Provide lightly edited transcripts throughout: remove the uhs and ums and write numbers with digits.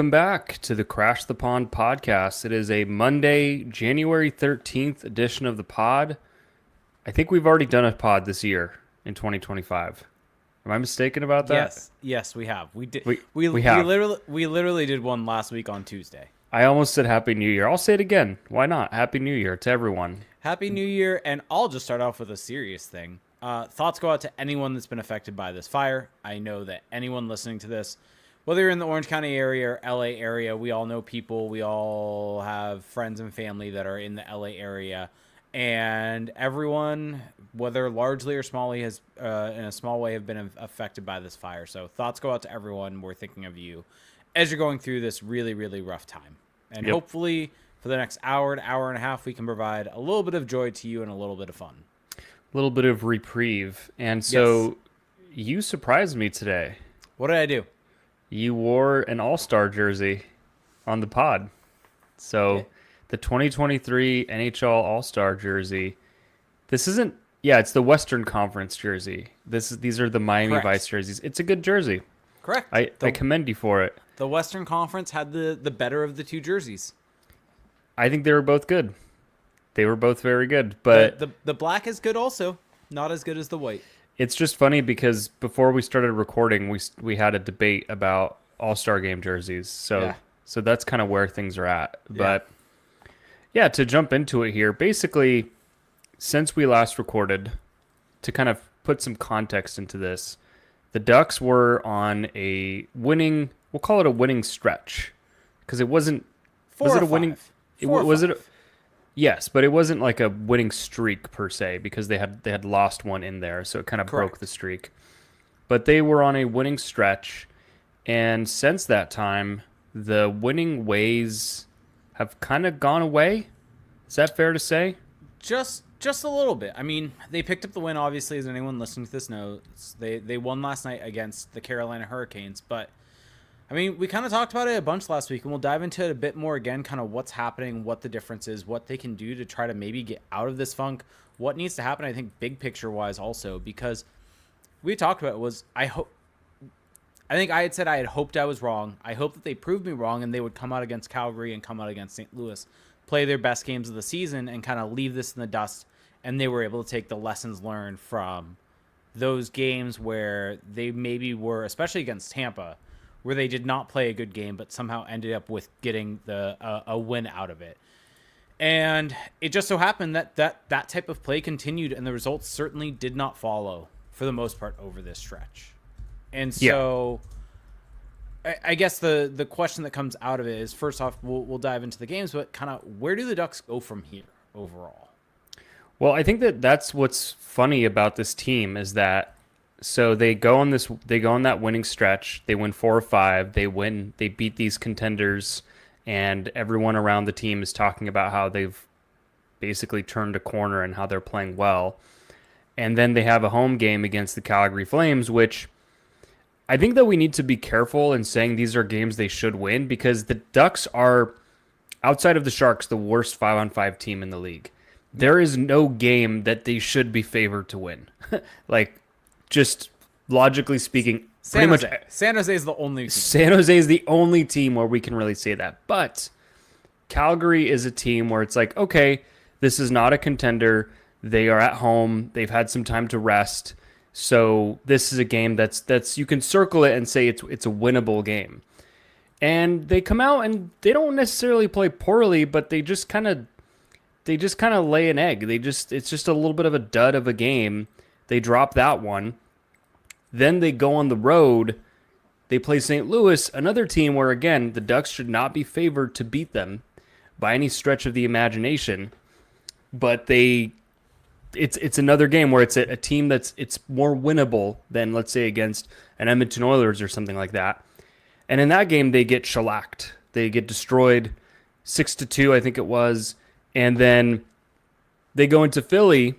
Welcome back to the Crash the Pond podcast. It is a Monday, January 13th edition of the pod. I think we've already done a pod this year in 2025. Am I mistaken about that? Yes, we have. We did. We have. We literally did one last week on Tuesday. I almost said Happy New Year. I'll say it again. Why not? Happy New Year to everyone. Happy New Year, and I'll just start off with a serious thing. Thoughts go out to anyone that's been affected by this fire. I know that anyone listening to this, whether you're in the Orange County area or LA area, we all know people. We all have friends and family that are in the LA area. And everyone, whether largely or smallly, has in a small way have been affected by this fire. So thoughts go out to everyone. We're thinking of you as you're going through this really, really rough time. And hopefully for the next hour, an hour and a half, we can provide a little bit of joy to you and a little bit of fun. A little bit of reprieve. And so You surprised me today. What did I do? You wore an All-Star jersey on the pod. So the 2023 NHL All-Star jersey. This isn't, it's the Western Conference jersey. These are the Miami Vice jerseys. It's a good jersey. Correct. I commend you for it. The Western Conference had the better of the two jerseys. I think they were both good. They were both very good, but the black is good also, not as good as the white. It's just funny because before we started recording, we had a debate about All-Star game jerseys. So that's kind of where things are at. But to jump into it here, basically, since we last recorded, to kind of put some context into this, the Ducks were on a winning, we'll call it a winning stretch, because it wasn't. Was it a winning? Was it? Yes, but it wasn't like a winning streak per se, because they had lost one in there, so it kind of broke the streak. But they were on a winning stretch, and since that time, the winning ways have kind of gone away. Is that fair to say? Just a little bit. I mean, they picked up the win, obviously, as anyone listening to this knows. They won last night against the Carolina Hurricanes, but I mean, we kind of talked about it a bunch last week, and we'll dive into it a bit more again, kind of what's happening, what the difference is, what they can do to try to maybe get out of this funk, what needs to happen, I think, big picture-wise also, because we talked about it was, I think I had said I had hoped I was wrong. I hope that they proved me wrong, and they would come out against Calgary and come out against St. Louis, play their best games of the season, and kind of leave this in the dust, and they were able to take the lessons learned from those games where they maybe were, especially against Tampa, where they did not play a good game, but somehow ended up with getting a win out of it. And it just so happened that type of play continued, and the results certainly did not follow, for the most part, over this stretch. And so I guess the question that comes out of it is, first off, we'll dive into the games, but kind of where do the Ducks go from here overall? Well, I think that's what's funny about this team is that so they go on that winning stretch. They win 4 or 5. They beat these contenders, and everyone around the team is talking about how they've basically turned a corner and how they're playing well. And then they have a home game against the Calgary Flames, which I think that we need to be careful in saying these are games they should win, because the Ducks are, outside of the Sharks, the worst 5-on-5 team in the league. There is no game that they should be favored to win. Just logically speaking, San Jose is the only team. San Jose is the only team where we can really say that. But Calgary is a team where it's like, okay, this is not a contender. They are at home. They've had some time to rest. So this is a game that's you can circle it and say it's a winnable game. And they come out and they don't necessarily play poorly, but they just kind of lay an egg. It's just a little bit of a dud of a game. They drop that one. Then they go on the road. They play St. Louis, another team where, again, the Ducks should not be favored to beat them by any stretch of the imagination. But it's another game where it's a team it's more winnable than, let's say, against an Edmonton Oilers or something like that. And in that game, they get shellacked. They get destroyed 6-2, I think it was. And then they go into Philly,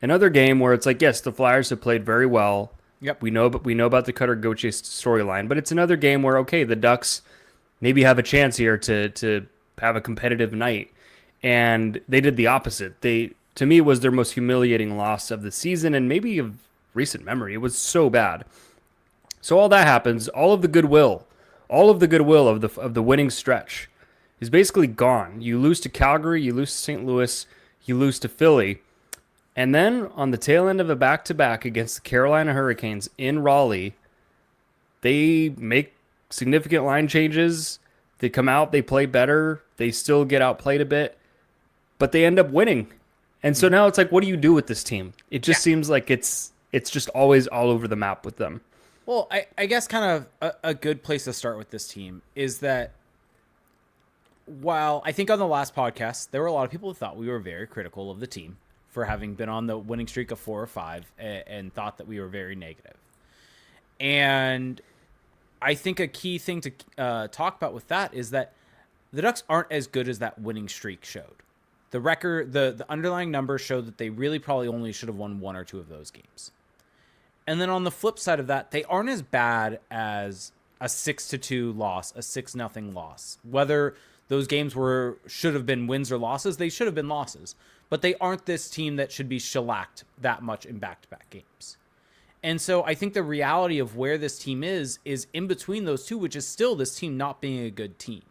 another game where it's like, yes, the Flyers have played very well. Yep. We know about the Cutter Gauthier storyline, but it's another game where, okay, the Ducks maybe have a chance here to have a competitive night. And they did the opposite. To me, it was their most humiliating loss of the season and maybe of recent memory. It was so bad. So all that happens, all of the goodwill, all of the goodwill of the winning stretch is basically gone. You lose to Calgary, you lose to St. Louis, you lose to Philly. And then on the tail end of a back-to-back against the Carolina Hurricanes in Raleigh, they make significant line changes. They come out, they play better. They still get outplayed a bit, but they end up winning. And so now it's like, what do you do with this team? It just seems like it's just always all over the map with them. Well, I guess kind of a good place to start with this team is that while I think on the last podcast, there were a lot of people who thought we were very critical of the team for having been on the winning streak of 4 or 5 and thought that we were very negative. And I think a key thing to talk about with that is that the Ducks aren't as good as that winning streak showed. The record, the underlying numbers showed that they really probably only should have won 1 or 2 of those games. And then on the flip side of that, they aren't as bad as a 6-2 loss, a 6-0 loss. Whether those games should have been wins or losses, they should have been losses. But they aren't this team that should be shellacked that much in back-to-back games. And so I think the reality of where this team is in between those two, which is still this team not being a good team.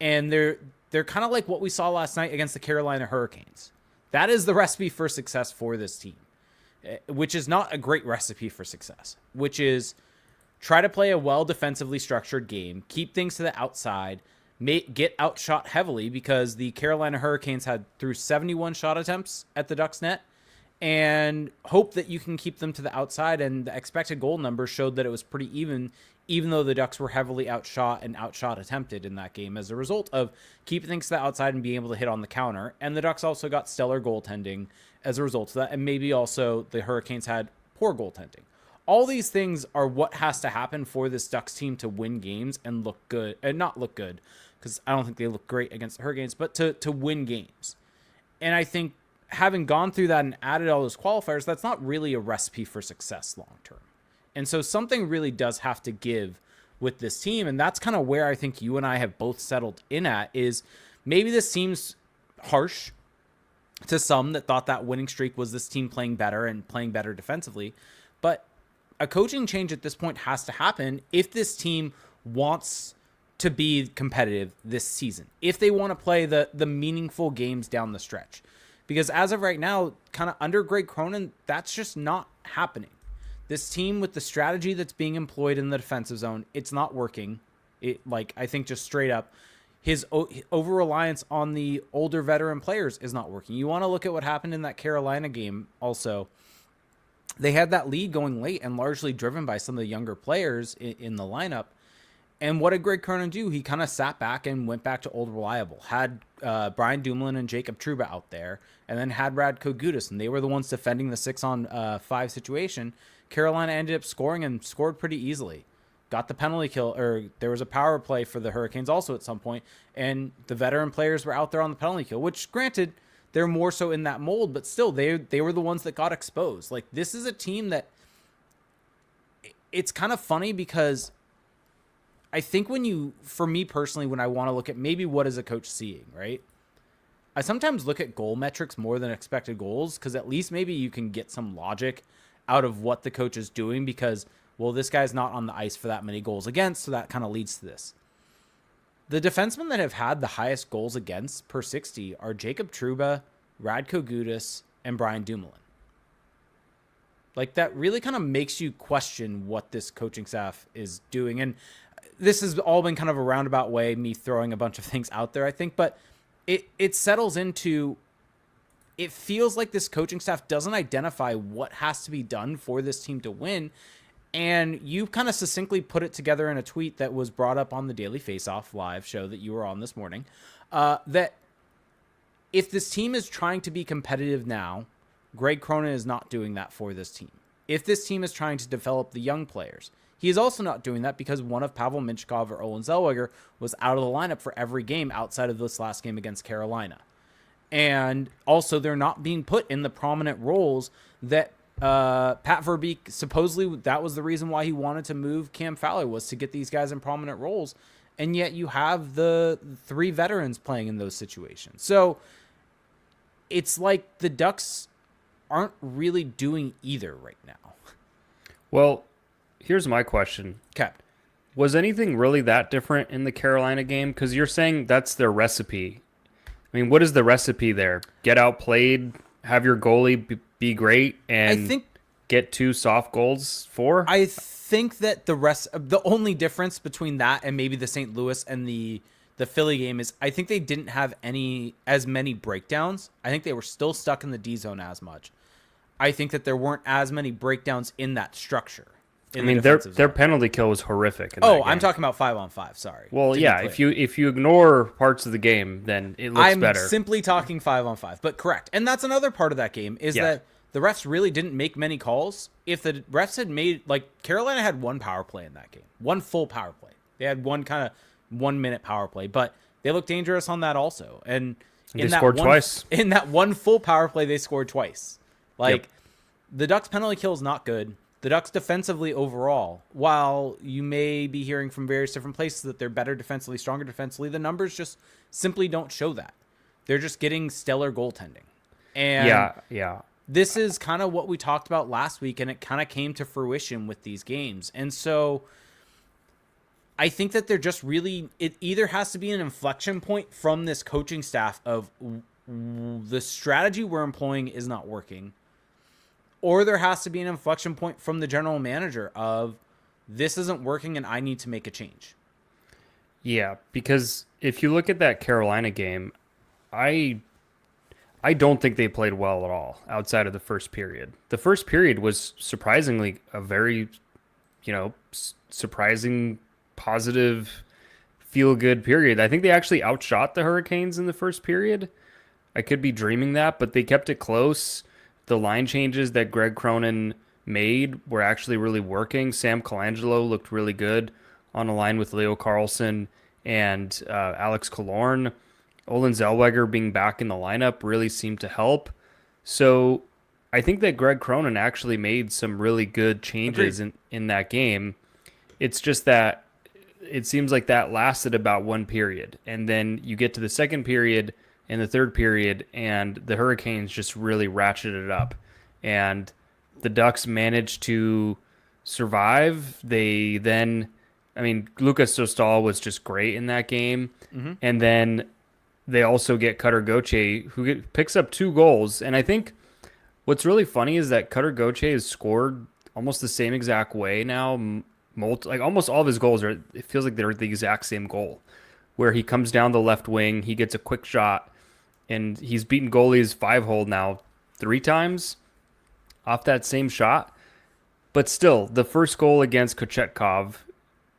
And they're kind of like what we saw last night against the Carolina Hurricanes. That is the recipe for success for this team, which is not a great recipe for success, which is try to play a well defensively structured game, keep things to the outside, get outshot heavily because the Carolina Hurricanes had through 71 shot attempts at the Ducks net, and hope that you can keep them to the outside. And the expected goal number showed that it was pretty even though the Ducks were heavily outshot and outshot attempted in that game as a result of keeping things to the outside and being able to hit on the counter. And the Ducks also got stellar goaltending as a result of that. And maybe also the Hurricanes had poor goaltending. All these things are what has to happen for this Ducks team to win games and look good, and not look good, because I don't think they look great against the Hurricanes, but to win games. And I think having gone through that and added all those qualifiers, that's not really a recipe for success long term. And so something really does have to give with this team. And that's kind of where I think you and I have both settled in at, is maybe this seems harsh to some that thought that winning streak was this team playing better and playing better defensively. But a coaching change at this point has to happen if this team wants to be competitive this season, if they want to play the meaningful games down the stretch. Because as of right now, kind of under Greg Cronin, that's just not happening. This team with the strategy that's being employed in the defensive zone, it's not working. I think just straight up, his over-reliance on the older veteran players is not working. You want to look at what happened in that Carolina game also. They had that lead going late and largely driven by some of the younger players in the lineup. And what did Greg Cronin do? He kind of sat back and went back to old reliable. Had Brian Dumoulin and Jacob Trouba out there, and then had Radko Gudas, and they were the ones defending the 6-on-5 situation. Carolina ended up scoring and scored pretty easily. Got the penalty kill, or there was a power play for the Hurricanes also at some point, and the veteran players were out there on the penalty kill, which granted, they're more so in that mold, but still, they were the ones that got exposed. Like, this is a team that, it's kind of funny because I think for me personally, when I want to look at maybe what is a coach seeing, right? I sometimes look at goal metrics more than expected goals, because at least maybe you can get some logic out of what the coach is doing, because, well, this guy's not on the ice for that many goals against, so that kind of leads to this. The defensemen that have had the highest goals against per 60 are Jacob Trouba, Radko Gudas, and Brian Dumoulin. Like, that really kind of makes you question what this coaching staff is doing. And this has all been kind of a roundabout way, me throwing a bunch of things out there, I think, but it settles into, it feels like this coaching staff doesn't identify what has to be done for this team to win. And you kind of succinctly put it together in a tweet that was brought up on the Daily Faceoff live show that you were on this morning, that if this team is trying to be competitive now, Greg Cronin is not doing that for this team. If this team is trying to develop the young players, he is also not doing that because one of Pavel Minchkov or Olen Zellweger was out of the lineup for every game outside of this last game against Carolina. And also, they're not being put in the prominent roles that Pat Verbeek, supposedly that was the reason why he wanted to move Cam Fowler, was to get these guys in prominent roles. And yet you have the 3 veterans playing in those situations. So it's like the Ducks aren't really doing either right now. Well, here's my question. Okay. Was anything really that different in the Carolina game? Because you're saying that's their recipe. I mean, what is the recipe there? Get outplayed, have your goalie be great, I and think get 2 soft goals for? I think that the only difference between that and maybe the St. Louis and the Philly game is I think they didn't have as many breakdowns. I think they were still stuck in the D zone as much. I think that there weren't as many breakdowns in that structure. I mean, their penalty kill was horrific. I'm talking about 5-on-5. Sorry. Well, yeah, if you ignore parts of the game, then it looks better. I'm simply talking 5-on-5, but correct. And that's another part of that game is that the refs really didn't make many calls. If the refs had made, like, Carolina had one power play in that game, one full power play. They had one kind of 1 minute power play, but they looked dangerous on that also. And they scored twice. In that one full power play, they scored twice. Like, the Ducks penalty kill is not good. The Ducks defensively overall, while you may be hearing from various different places that they're better defensively, stronger defensively, the numbers just simply don't show that. They're just getting stellar goaltending. And this is kind of what we talked about last week, and it kind of came to fruition with these games. And so I think that they're just really, it either has to be an inflection point from this coaching staff of the strategy we're employing is not working, or there has to be an inflection point from the general manager of this isn't working and I need to make a change. Yeah, because if you look at that Carolina game, I don't think they played well at all outside of the first period. The first period was surprisingly a very, surprising, positive, feel-good period. I think they actually outshot the Hurricanes in the first period. I could be dreaming that, but they kept it close. The line changes that Greg Cronin made were actually really working. Sam Colangelo looked really good on a line with Leo Carlsson and Alex Killorn. Olin Zellweger being back in the lineup really seemed to help. So I think that Greg Cronin actually made some really good changes in that game. It's just that it seems like that lasted about one period. And then you get to the second period and the third period, and the Hurricanes just really ratcheted it up. And the Ducks managed to survive. They then, Lucas Dostal was just great in that game. Mm-hmm. And then they also get Cutter Gauthier, who picks up 2 goals. And I think what's really funny is that Cutter Gauthier has scored almost the same exact way now. Like almost all of his goals it feels like they're the exact same goal, where he comes down the left wing, he gets a quick shot, and he's beaten goalies 5-hole now 3 times off that same shot. But still, the first goal against Kochetkov,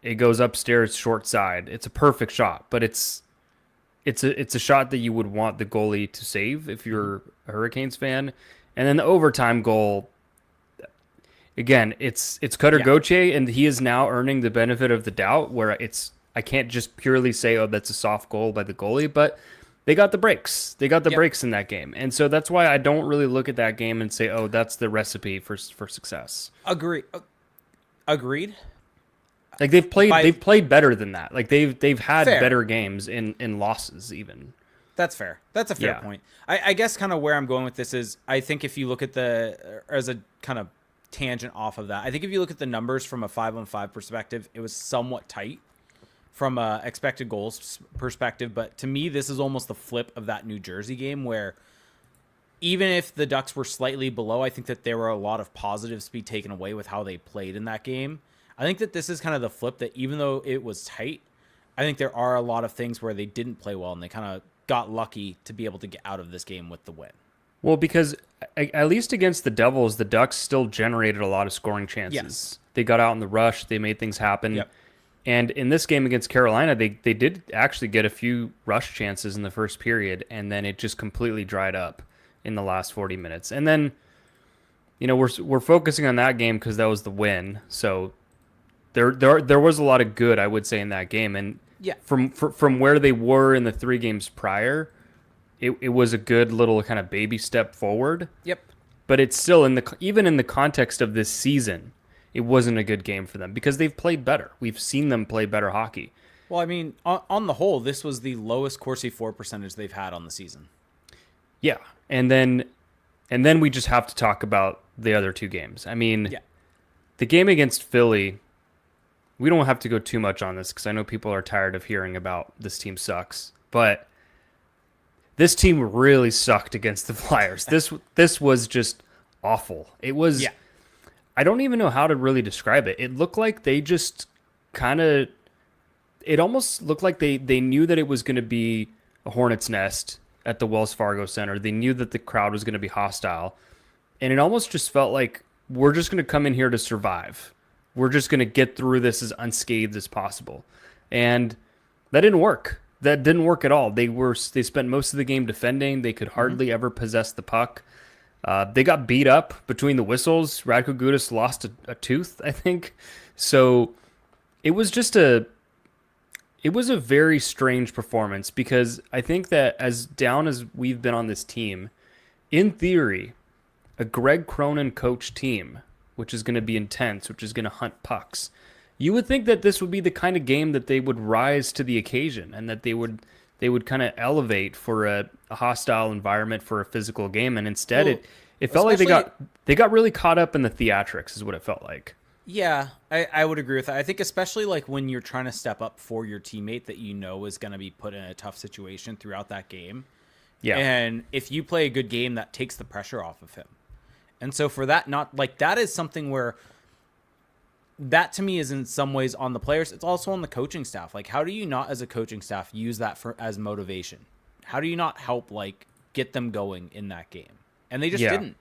it goes upstairs short side. It's a perfect shot, but it's a shot that you would want the goalie to save if you're a Hurricanes fan. And then the overtime goal, again, it's Cutter Gauthier, and he is now earning the benefit of the doubt, where I can't just purely say, oh, that's a soft goal by the goalie, but they got the breaks. They got the breaks in that game. And so that's why I don't really look at that game and say, oh, that's the recipe for success. Agreed. Like they've played better than that. Like they've had better games in losses even. That's fair. That's a fair point. I guess kind of where I'm going with this is I think if you look at as a kind of tangent off of that, I think if you look at the numbers from a 5-on-5 perspective, it was somewhat tight from a expected goals perspective. But to me, this is almost the flip of that New Jersey game, where even if the Ducks were slightly below, I think that there were a lot of positives to be taken away with how they played in that game. I think that this is kind of the flip, that even though it was tight, I think there are a lot of things where they didn't play well and they kind of got lucky to be able to get out of this game with the win. Well, because at least against the Devils, the Ducks still generated a lot of scoring chances. Yes. They got out in the rush. They made things happen. Yep. And in this game against Carolina, they did actually get a few rush chances in the first period, and then it just completely dried up in the last 40 minutes. And then, we're focusing on that game because that was the win. So there was a lot of good, I would say, in that game. And from where they were in the 3 games prior, it was a good little kind of baby step forward. Yep. But it's still even in the context of this season, it wasn't a good game for them because they've played better. We've seen them play better hockey. Well, on the whole, this was the lowest Corsi for percentage they've had on the season. Yeah, and then we just have to talk about the other 2 games. The game against Philly, we don't have to go too much on this because I know people are tired of hearing about this team sucks, but this team really sucked against the Flyers. This was just awful. It was. Yeah. I don't even know how to really describe it. It looked like they just kind of. It almost looked like they knew that it was going to be a hornet's nest at the Wells Fargo Center. They knew that the crowd was going to be hostile, and it almost just felt like we're just going to come in here to survive. We're just going to get through this as unscathed as possible, and that didn't work. That didn't work at all. They spent most of the game defending. They could hardly ever possess the puck. They got beat up between the whistles. Radko Gudas lost a tooth, I think. So it was a very strange performance because I think that as down as we've been on this team, in theory, a Greg Cronin coach team, which is going to be intense, which is going to hunt pucks, you would think that this would be the kind of game that they would rise to the occasion and that they would kind of elevate for a hostile environment for a physical game. And instead, it felt like they got really caught up in the theatrics is what it felt like. Yeah, I would agree with that. I think especially like when you're trying to step up for your teammate that you know is going to be put in a tough situation throughout that game. Yeah. And if you play a good game, that takes the pressure off of him. And so for that, that is something where that to me is in some ways on the players. It's also on the coaching staff. Like, how do you not as a coaching staff use that as motivation? How do you not help get them going in that game? And they just didn't.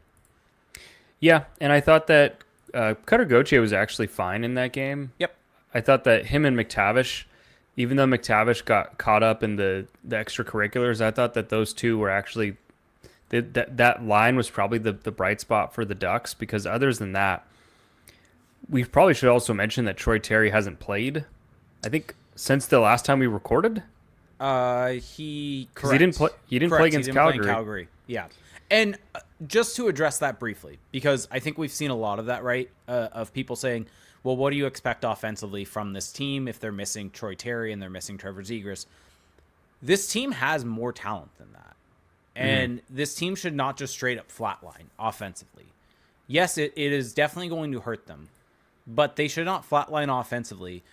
Yeah. And I thought that Cutter Gauthier was actually fine in that game. Yep. I thought that him and McTavish, even though McTavish got caught up in the extracurriculars, I thought that those two were actually that line was probably the bright spot for the Ducks, because others than that, we probably should also mention that Troy Terry hasn't played, I think, since the last time we recorded. He didn't play. He didn't play against Calgary. Yeah, and just to address that briefly, because I think we've seen a lot of that, right? Of people saying, "Well, what do you expect offensively from this team if they're missing Troy Terry and they're missing Trevor Zegras?" This team has more talent than that, and this team should not just straight up flatline offensively. Yes, it is definitely going to hurt them, but they should not flatline offensively.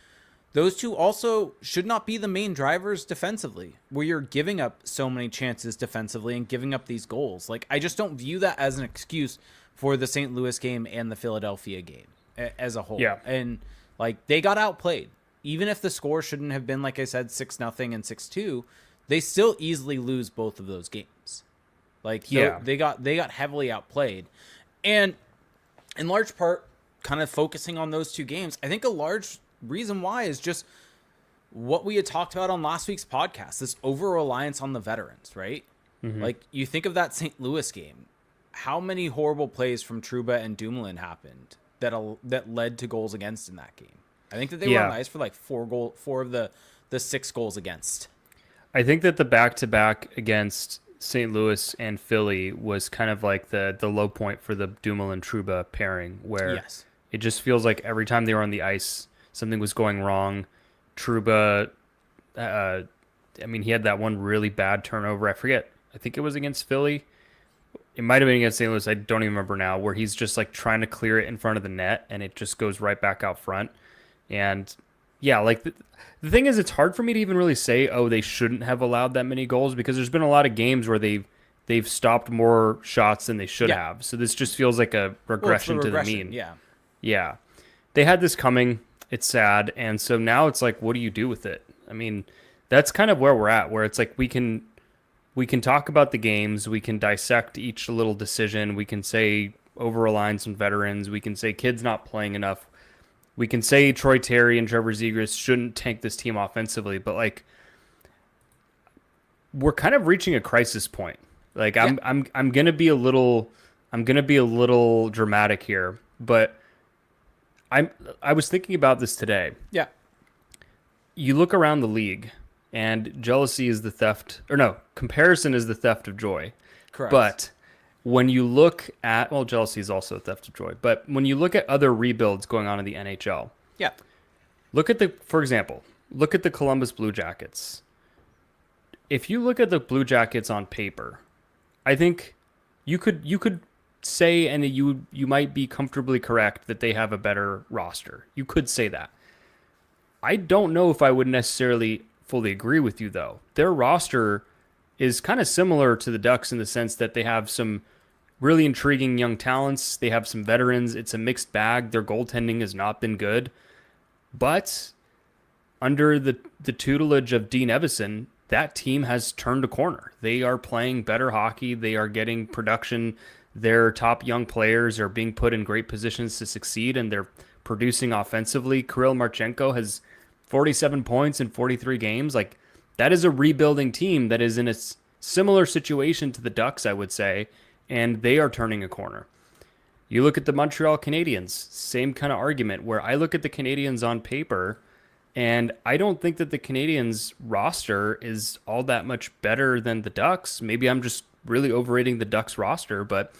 Those two also should not be the main drivers defensively, where you're giving up so many chances defensively and giving up these goals. I just don't view that as an excuse for the St. Louis game and the Philadelphia game as a whole. Yeah. And they got outplayed. Even if the score shouldn't have been, like I said, 6-0 and 6-2, they still easily lose both of those games. They got heavily outplayed. And in large part, kind of focusing on those two games, I think a large reason why is just what we had talked about on last week's podcast, this over-reliance on the veterans, right? Mm-hmm. You think of that St. Louis game, how many horrible plays from Trouba and Dumoulin happened that led to goals against in that game? I think that they were on the ice for four of the 6 goals against. I think that the back-to-back against St. Louis and Philly was kind of like the low point for the Dumoulin-Trouba pairing, where it just feels like every time they were on the ice, something was going wrong. Trouba, he had that one really bad turnover. I forget. I think it was against Philly. It might have been against St. Louis. I don't even remember now, where he's just trying to clear it in front of the net, and it just goes right back out front. And yeah, the thing is, it's hard for me to even really say, oh, they shouldn't have allowed that many goals, because there's been a lot of games where they've stopped more shots than they should have. So this just feels like a regression to the mean. Yeah. They had this coming. It's sad. And so now it's what do you do with it? That's kind of where we're at, where it's we can talk about the games. We can dissect each little decision. We can say over-reliance on veterans. We can say kids not playing enough. We can say Troy Terry and Trevor Zegras shouldn't tank this team offensively, but we're kind of reaching a crisis point. I'm gonna be a little dramatic here, but I was thinking about this today. Yeah. You look around the league, and jealousy is the theft, or no, comparison is the theft of joy. Correct. But when you look at, jealousy is also a theft of joy, but when you look at other rebuilds going on in the NHL, for example, look at the Columbus Blue Jackets. If you look at the Blue Jackets on paper, I think you could say, and you might be comfortably correct, that they have a better roster. You could say that. I don't know if I would necessarily fully agree with you, though. Their roster is kind of similar to the Ducks in the sense that they have some really intriguing young talents. They have some veterans. It's a mixed bag. Their goaltending has not been good. But under the tutelage of Dean Evison, that team has turned a corner. They are playing better hockey. They are getting production. Their top young players are being put in great positions to succeed, and they're producing offensively. Kirill Marchenko has 47 points in 43 games. Like, that is a rebuilding team that is in a similar situation to the Ducks, I would say, and they are turning a corner. You look at the Montreal Canadiens, same kind of argument, where I look at the Canadiens on paper, and I don't think that the Canadiens roster is all that much better than the Ducks. Maybe I'm just really overrating the Ducks roster, but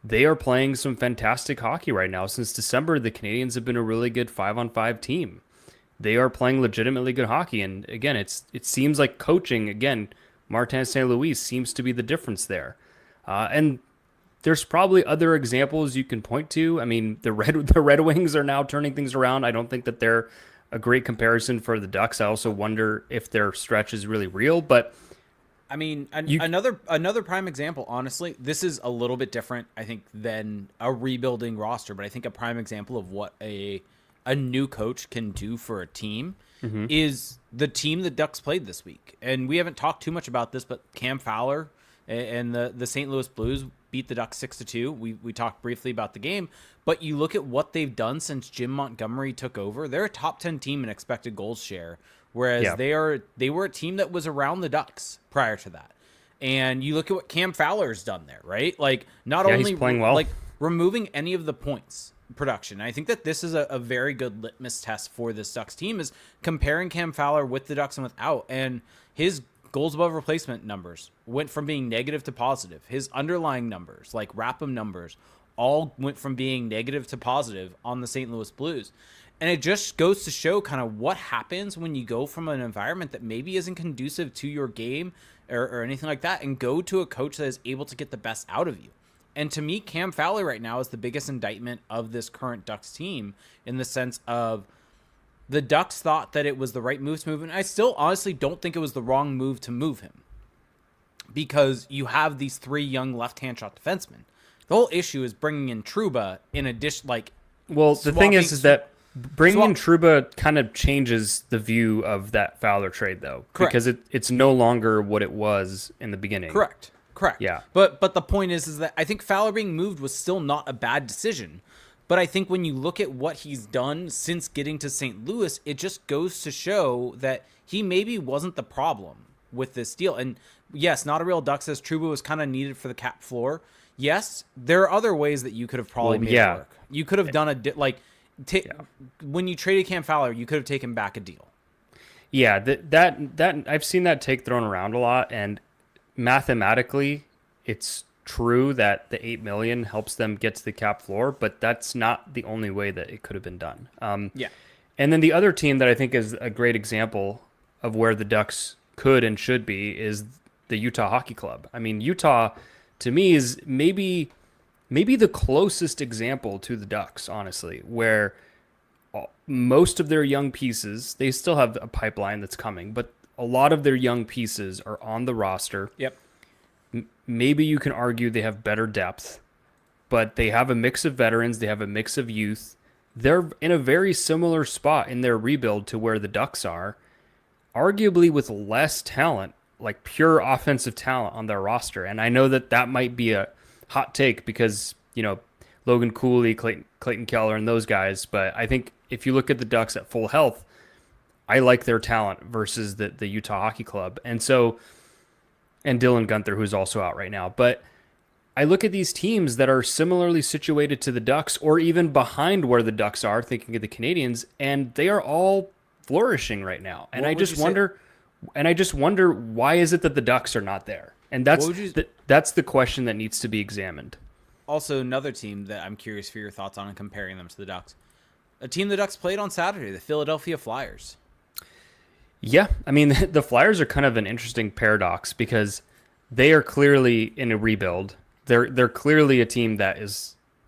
they are playing some fantastic hockey right now. Since December, the Canadiens have been a really good 5-on-5 team. They are playing legitimately good hockey, and again, it seems like coaching, again, Martin St. Louis seems to be the difference there. And there's probably other examples you can point to. I mean, the Red Wings are now turning things around. I don't think that they're a great comparison for the Ducks. I also wonder if their stretch is really real, but I mean, another prime example, honestly, this is a little bit different, I think, than a rebuilding roster, but I think a prime example of what a new coach can do for a team is the team the Ducks played this week. And we haven't talked too much about this, but Cam Fowler and the St. Louis Blues beat the Ducks 6-2. We talked briefly about the game, but you look at what they've done since Jim Montgomery took over. They're a top 10 team in expected goals share, whereas they were a team that was around the Ducks prior to that. And you look at what Cam Fowler's done there, right? Like, not only he's playing well, like removing any of the points production. I think that this is a very good litmus test for this Ducks team, is comparing Cam Fowler with the Ducks and without. And his goals above replacement numbers went from being negative to positive. His underlying numbers, like RAPM numbers, all went from being negative to positive on the St. Louis Blues. And it just goes to show kind of what happens when you go from an environment that maybe isn't conducive to your game or anything like that, and go to a coach that is able to get the best out of you. And to me, Cam Fowler right now is the biggest indictment of this current Ducks team, in the sense of the Ducks thought that it was the right move to move him. And I still honestly don't think it was the wrong move to move him, because you have these three young left-hand shot defensemen. The whole issue is bringing in Trouba in addition, like, well, the thing is that bringing in Trouba kind of changes the view of that Fowler trade, though. Correct. Because it's no longer what it was in the beginning. Correct. Yeah. But the point is that I think Fowler being moved was still not a bad decision. But I think when you look at what he's done since getting to St. Louis, it just goes to show that he maybe wasn't the problem with this deal. And yes, Not a Real Duck says Trouba was kind of needed for the cap floor. Yes, there are other ways that you could have probably made it work. You could have done when you traded Cam Fowler, you could have taken back a deal. Yeah, that I've seen that take thrown around a lot, and mathematically, it's true that the $8 million helps them get to the cap floor, but that's not the only way that it could have been done. And then the other team that I think is a great example of where the Ducks could and should be is the Utah Hockey Club. I mean, Utah, to me, is maybe the closest example to the Ducks, honestly, where most of their young pieces, they still have a pipeline that's coming, but a lot of their young pieces are on the roster. Yep. Maybe you can argue they have better depth, but they have a mix of veterans. They have a mix of youth. They're in a very similar spot in their rebuild to where the Ducks are, arguably with less talent, like pure offensive talent on their roster. And I know that might be a hot take because, Logan Cooley, Clayton Keller, and those guys. But I think if you look at the Ducks at full health, I like their talent versus the Utah Hockey Club. And Dylan Gunther, who's also out right now. But I look at these teams that are similarly situated to the Ducks, or even behind where the Ducks are, thinking of the Canadiens, and they are all flourishing right now. And I just wonder why is it that the Ducks are not there? And that's the question that needs to be examined. Also, another team that I'm curious for your thoughts on and comparing them to the Ducks. A team the Ducks played on Saturday, the Philadelphia Flyers. Yeah, I mean, the Flyers are kind of an interesting paradox because they are clearly in a rebuild. They're clearly a team that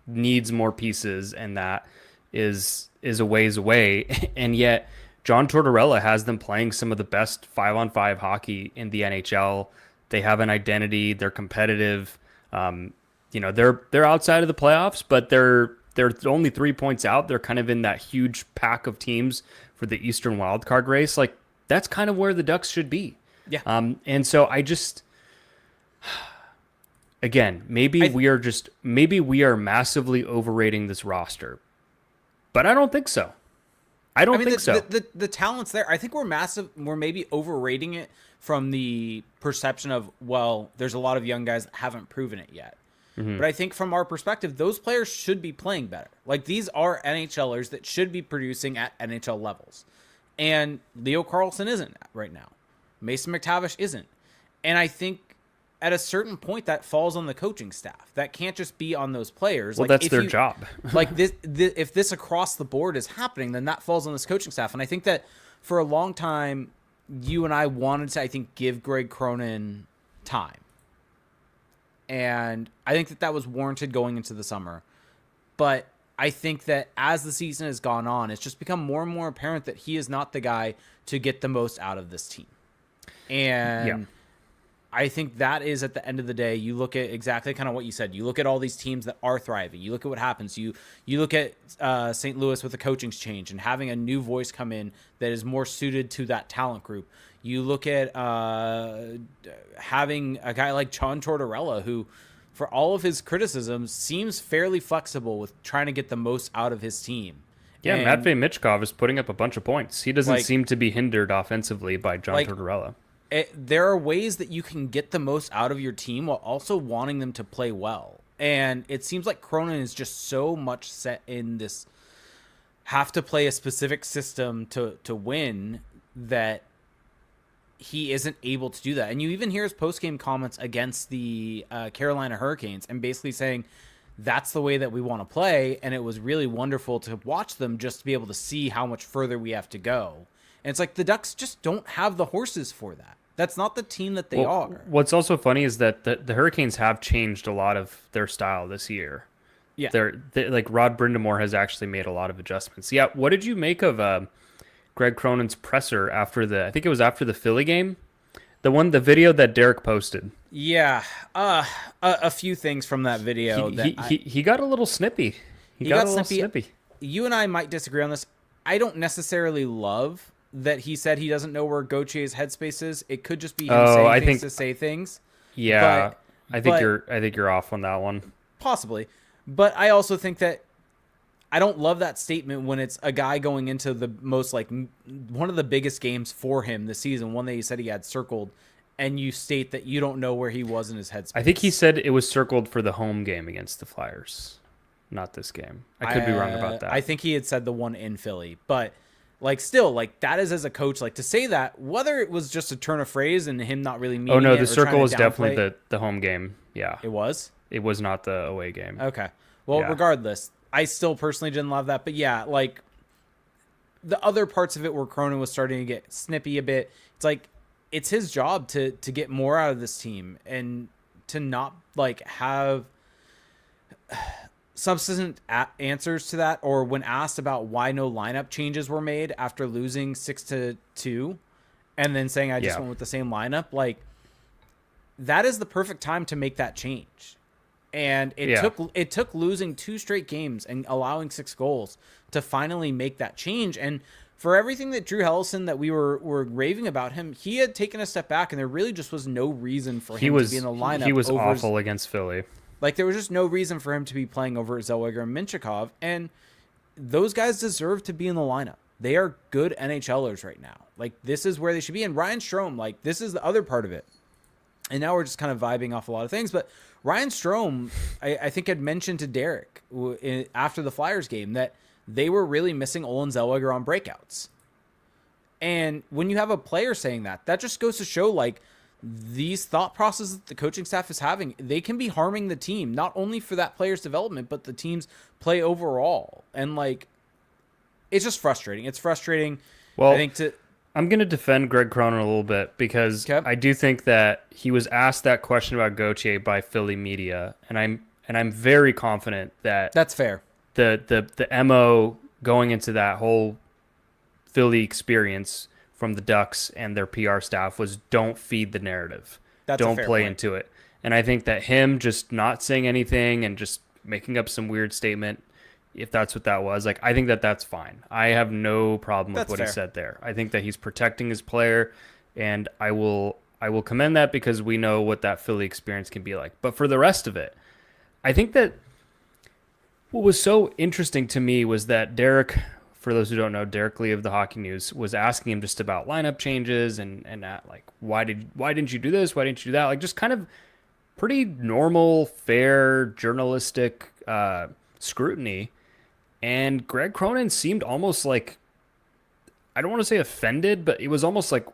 needs more pieces and that is a ways away, and yet John Tortorella has them playing some of the best 5-on-5 hockey in the NHL. They have an identity. They're competitive. They're outside of the playoffs, but they're only 3 points out. They're kind of in that huge pack of teams for the Eastern wildcard race. Like, that's kind of where the Ducks should be. Yeah. And so I just, again, maybe we are massively overrating this roster, but I don't think so. I don't think so. The talent's there. I think we're maybe overrating it from the perception of, well, there's a lot of young guys that haven't proven it yet. Mm-hmm. But I think from our perspective, those players should be playing better. Like, these are NHLers that should be producing at NHL levels. And Leo Carlsson isn't right now. Mason McTavish isn't. And I think at a certain point that falls on the coaching staff. That can't just be on those players. Well, that's their job. Like, if this across the board is happening, then that falls on this coaching staff. And I think that for a long time, you and I wanted to, I think, give Greg Cronin time. And I think that was warranted going into the summer. But I think that as the season has gone on, it's just become more and more apparent that he is not the guy to get the most out of this team. And I think that is, at the end of the day, you look at exactly kind of what you said. You look at all these teams that are thriving. You look at what happens. You look at St. Louis with the coaching change and having a new voice come in that is more suited to that talent group. You look at having a guy like John Tortorella, who, for all of his criticisms, seems fairly flexible with trying to get the most out of his team. Yeah, and Matvei Michkov is putting up a bunch of points. He doesn't seem to be hindered offensively by John Tortorella. There are ways that you can get the most out of your team while also wanting them to play well. And it seems like Cronin is just so much set in this have to play a specific system to win that he isn't able to do that. And you even hear his post-game comments against the Carolina Hurricanes and basically saying that's the way that we want to play. And it was really wonderful to watch them just to be able to see how much further we have to go. And it's like the Ducks just don't have the horses for that. That's not the team that they are. What's also funny is that the Hurricanes have changed a lot of their style this year. Yeah. They like Rod Brindamore has actually made a lot of adjustments. Yeah. What did you make of Greg Cronin's presser after I think it was after the Philly game? The video that Derek posted. Yeah. A few things from that video. He got a little snippy. He got a little snippy. You and I might disagree on this. I don't necessarily love that he said he doesn't know where Gautier's headspace is. It could just be him saying things to say things. Yeah, I think you're off on that one. Possibly. But I also think that I don't love that statement when it's a guy going into the most, like, one of the biggest games for him this season, one that he said he had circled, and you state that you don't know where he was in his headspace. I think he said it was circled for the home game against the Flyers, not this game. I could be wrong about that. I think he had said the one in Philly, but like, still, like, that is, as a coach, like, to say that, whether it was just a turn of phrase and him not really meaning it. Oh no, the circle was definitely the home game. Yeah, it was. It was not the away game. Okay, well, regardless, I still personally didn't love that, but yeah, like, the other parts of it where Cronin was starting to get snippy a bit. It's like, it's his job to get more out of this team and to not, like, have substantive answers to that, or when asked about why no lineup changes were made after losing 6-2 and then saying I just went with the same lineup, like, that is the perfect time to make that change. And it took losing 2 straight games and allowing 6 goals to finally make that change. And for everything that Drew Helleson, that we were raving about him, he had taken a step back, and there really just was no reason for him to be in the lineup. He was awful against Philly. Like, there was just no reason for him to be playing over Zellweger and Minchikov, and those guys deserve to be in the lineup. They are good NHLers right now. Like, this is where they should be. And Ryan Strome, like, this is the other part of it. And now we're just kind of vibing off a lot of things. But Ryan Strome, I think, had mentioned to Derek after the Flyers game that they were really missing Olin Zellweger on breakouts. And when you have a player saying that, that just goes to show, like, these thought processes that the coaching staff is having, they can be harming the team, not only for that player's development, but the team's play overall. And, like, it's just frustrating. It's frustrating. Well, I think I'm going to defend Greg Cronin a little bit, because I do think that he was asked that question about Gauthier by Philly media, and I'm very confident that that's fair. The MO going into that whole Philly experience from the Ducks and their PR staff was don't feed the narrative. That's a Don't fair play point. into it. And I think that him just not saying anything and just making up some weird statement, if that's what that was, like I think that that's fine. I have no problem with That's what fair. he said there. I think that he's protecting his player, and I will commend that because we know what that Philly experience can be like. But for the rest of it, I think that what was so interesting to me was that Derek, for those who don't know, Derek Lee of the Hockey News was asking him just about lineup changes and that, like why didn't you do this? Why didn't you do that? Like just kind of pretty normal, fair, journalistic scrutiny. And Greg Cronin seemed almost like, I don't want to say offended, but it was almost like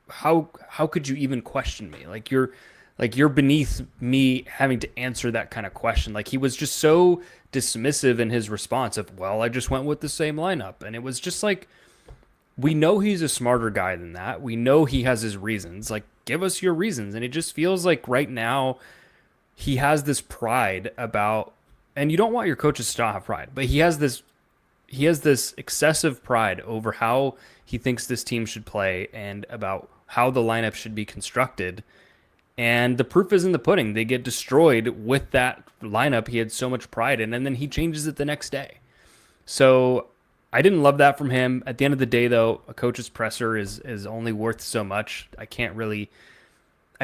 how could you even question me? Like you're beneath me having to answer that kind of question. Like he was just so dismissive in his response of, well, I just went with the same lineup. And it was just like, we know he's a smarter guy than that. We know he has his reasons. Like, give us your reasons. And it just feels like right now he has this pride about, and you don't want your coaches to not have pride, but he has this excessive pride over how he thinks this team should play and about how the lineup should be constructed. And the proof is in the pudding. They get destroyed with that lineup he had so much pride in, and then he changes it the next day. So I didn't love that from him. At the end of the day, though, a coach's presser is only worth so much. I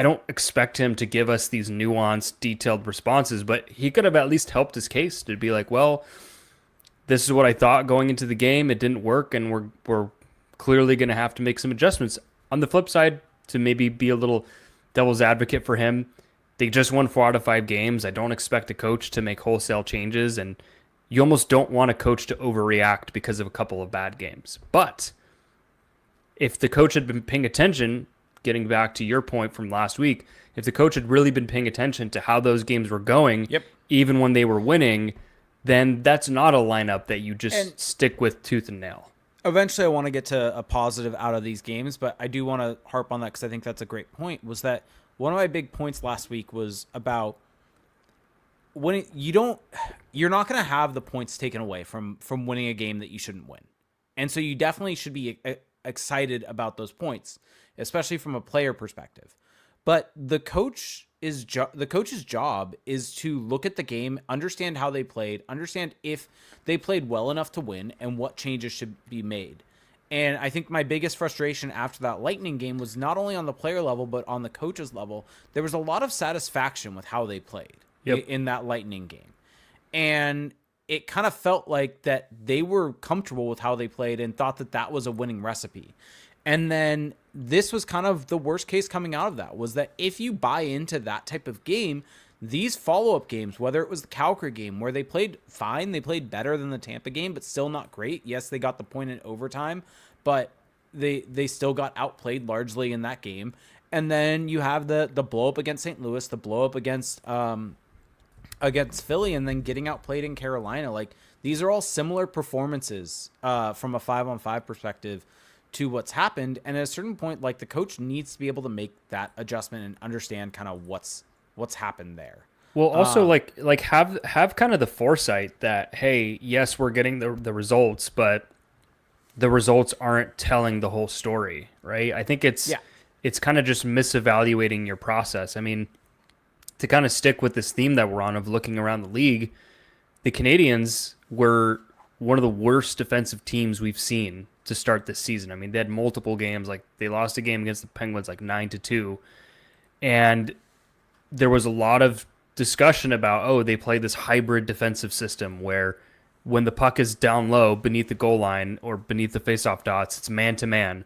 don't expect him to give us these nuanced, detailed responses, but he could have at least helped his case to be like, well, this is what I thought going into the game. It didn't work, and we're clearly going to have to make some adjustments. On the flip side, to maybe be a little devil's advocate for him, they just won 4 out of 5 games. I don't expect a coach to make wholesale changes, and you almost don't want a coach to overreact because of a couple of bad games. But if the coach had been paying attention, getting back to your point from last week, if the coach had really been paying attention to how those games were going, Yep. even when they were winning, then that's not a lineup that you just And stick with tooth and nail. eventually, I want to get to a positive out of these games, but I do want to harp on that because I think that's a great point. Was that one of my big points last week was about when you're not going to have the points taken away from winning a game that you shouldn't win, and so you definitely should be excited about those points, especially from a player perspective. But the coach's job is to look at the game, understand how they played, understand if they played well enough to win, and what changes should be made. And I think my biggest frustration after that Lightning game was not only on the player level, but on the coach's level. There was a lot of satisfaction with how they played in that Lightning game. And it kind of felt like that they were comfortable with how they played and thought that that was a winning recipe. And then this was kind of the worst case coming out of that, was that if you buy into that type of game, these follow-up games, whether it was the Calgary game where they played fine, they played better than the Tampa game, but still not great. Yes, they got the point in overtime, but they still got outplayed largely in that game. And then you have the blow-up against St. Louis, the blow-up against Philly, and then getting outplayed in Carolina. Like, these are all similar performances from a 5-on-5 perspective to what's happened. And at a certain point, like, the coach needs to be able to make that adjustment and understand kind of what's happened there. Well, also like have kind of the foresight that, hey, yes, we're getting the results, but the results aren't telling the whole story, right? I think it's kind of just misevaluating your process. I mean, to kind of stick with this theme that we're on of looking around the league, the Canadians were one of the worst defensive teams we've seen to start this season. I mean, they had multiple games, like they lost a game against the Penguins like 9-2, and there was a lot of discussion about, they play this hybrid defensive system where when the puck is down low beneath the goal line or beneath the faceoff dots, it's man-to-man,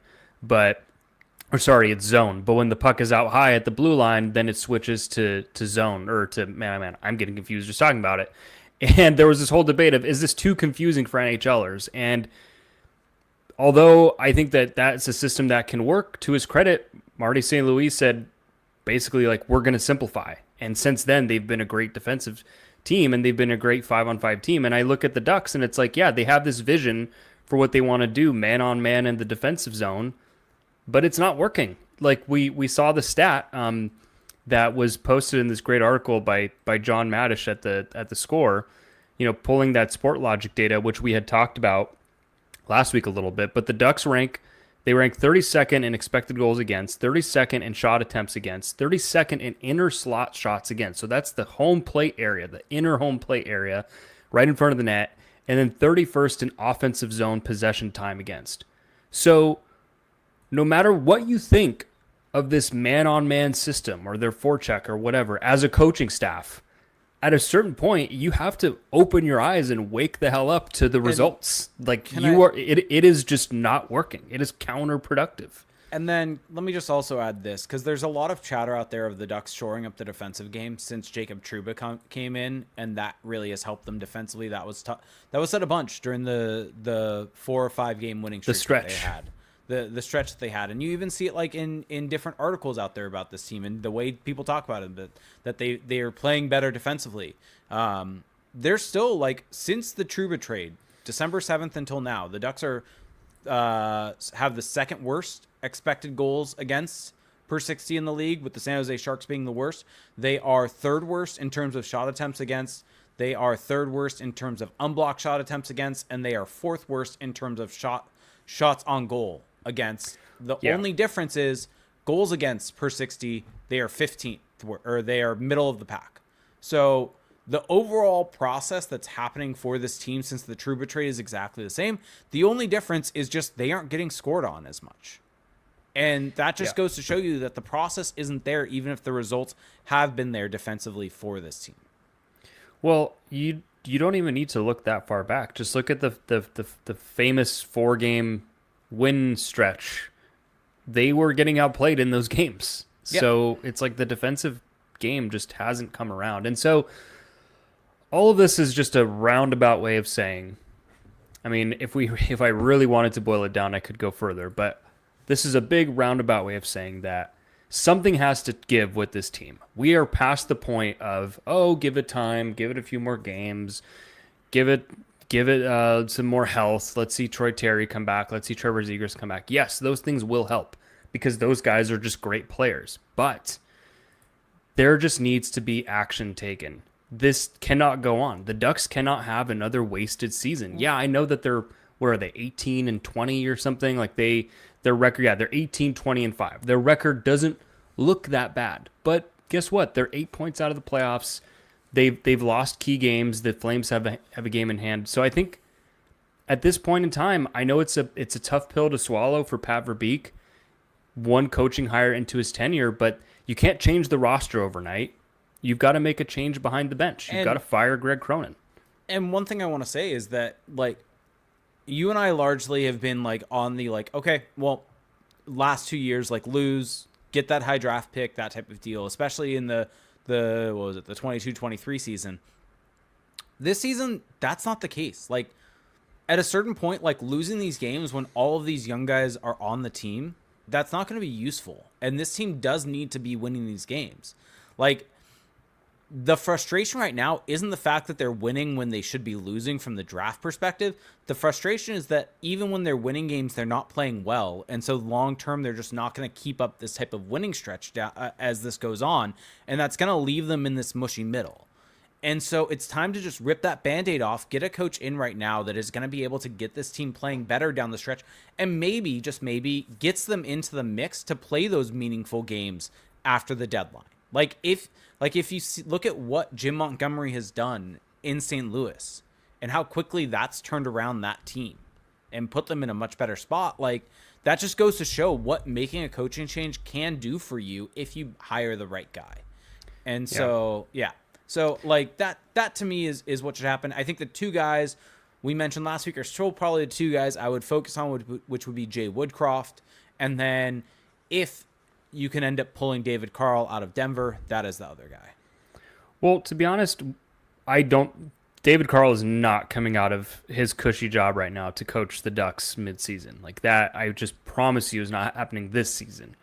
it's zone. But when the puck is out high at the blue line, then it switches to zone or to man-to-man. I'm getting confused just talking about it. And there was this whole debate of, is this too confusing for NHLers? And although I think that that's a system that can work, to his credit, Marty St. Louis said basically, like, we're going to simplify. And since then, they've been a great defensive team, and they've been a great 5-on-5 team. And I look at the Ducks, and it's like, yeah, they have this vision for what they want to do, man-on-man in the defensive zone, but it's not working. Like, we saw the stat that was posted in this great article by John Madish at the Score, pulling that Sport Logic data, which we had talked about last week a little bit, but the Ducks they rank 32nd in expected goals against, 32nd in shot attempts against, 32nd in inner slot shots against. So that's the home plate area, the inner home plate area, right in front of the net, and then 31st in offensive zone possession time against. So no matter what you think of this man-on-man system or their forecheck or whatever, as a coaching staff, at a certain point, you have to open your eyes and wake the hell up to the results. Like it is just not working. It is counterproductive. And then let me just also add this, because there's a lot of chatter out there of the Ducks shoring up the defensive game since Jacob Trouba came in, and that really has helped them defensively. That was said a bunch during the 4 or 5 game winning streak The stretch. that they had. The stretch that they had, and you even see it like in different articles out there about this team and the way people talk about it, that they are playing better defensively. They're still, like, since the Trouba trade, December 7th until now, the Ducks are have the second worst expected goals against per 60 in the league, with the San Jose Sharks being the worst. They are third worst in terms of shot attempts against. They are third worst in terms of unblocked shot attempts against, and they are fourth worst in terms of shots on goal against. The only difference is goals against per 60, they are 15th, or they are middle of the pack. So the overall process that's happening for this team since the Trouba trade is exactly the same. The only difference is just they aren't getting scored on as much. And that just goes to show you that the process isn't there, even if the results have been there defensively for this team. Well, you don't even need to look that far back. Just look at the famous 4-game win stretch. They were getting outplayed in those games. Yep. So it's like the defensive game just hasn't come around. And so all of this is just a roundabout way of saying, I mean, if I really wanted to boil it down, I could go further, but this is a big roundabout way of saying that something has to give with this team. We are past the point of, give it time, give it a few more games, give it some more health. Let's see Troy Terry come back. Let's see Trevor Zegras come back. Yes, those things will help because those guys are just great players. But there just needs to be action taken. This cannot go on. The Ducks cannot have another wasted season. Yeah, I know that they're, what are they, 18-20 or something? Like their record, they're 18-20-5. Their record doesn't look that bad. But guess what? They're 8 points out of the playoffs. They've lost key games. The Flames have a game in hand. So I think at this point in time, I know it's a tough pill to swallow for Pat Verbeek, one coaching hire into his tenure, but you can't change the roster overnight. You've got to make a change behind the bench. You've got to fire Greg Cronin. And one thing I want to say is that, like, you and I largely have been, like, on the, like, okay, well, last 2 years, like, lose, get that high draft pick, that type of deal, especially in the 22-23 season. This season, that's not the case. Like, at a certain point, like, losing these games when all of these young guys are on the team, that's not going to be useful. And this team does need to be winning these games. Like, the frustration right now isn't the fact that they're winning when they should be losing from the draft perspective. The frustration is that even when they're winning games, they're not playing well. And so long term, they're just not going to keep up this type of winning stretch as this goes on. And that's going to leave them in this mushy middle. And so it's time to just rip that Band-Aid off, get a coach in right now that is going to be able to get this team playing better down the stretch, and maybe, just maybe, gets them into the mix to play those meaningful games after the deadline. Like if you look at what Jim Montgomery has done in St. Louis and how quickly that's turned around that team and put them in a much better spot, like, that just goes to show what making a coaching change can do for you if you hire the right guy. And so, So, like, that to me is what should happen. I think the two guys we mentioned last week are still probably the two guys I would focus on, which would be Jay Woodcroft. And then if you can end up pulling David Carl out of Denver, that is the other guy. Well, to be honest, David Carl is not coming out of his cushy job right now to coach the Ducks midseason. Like, that, I just promise you, is not happening this season.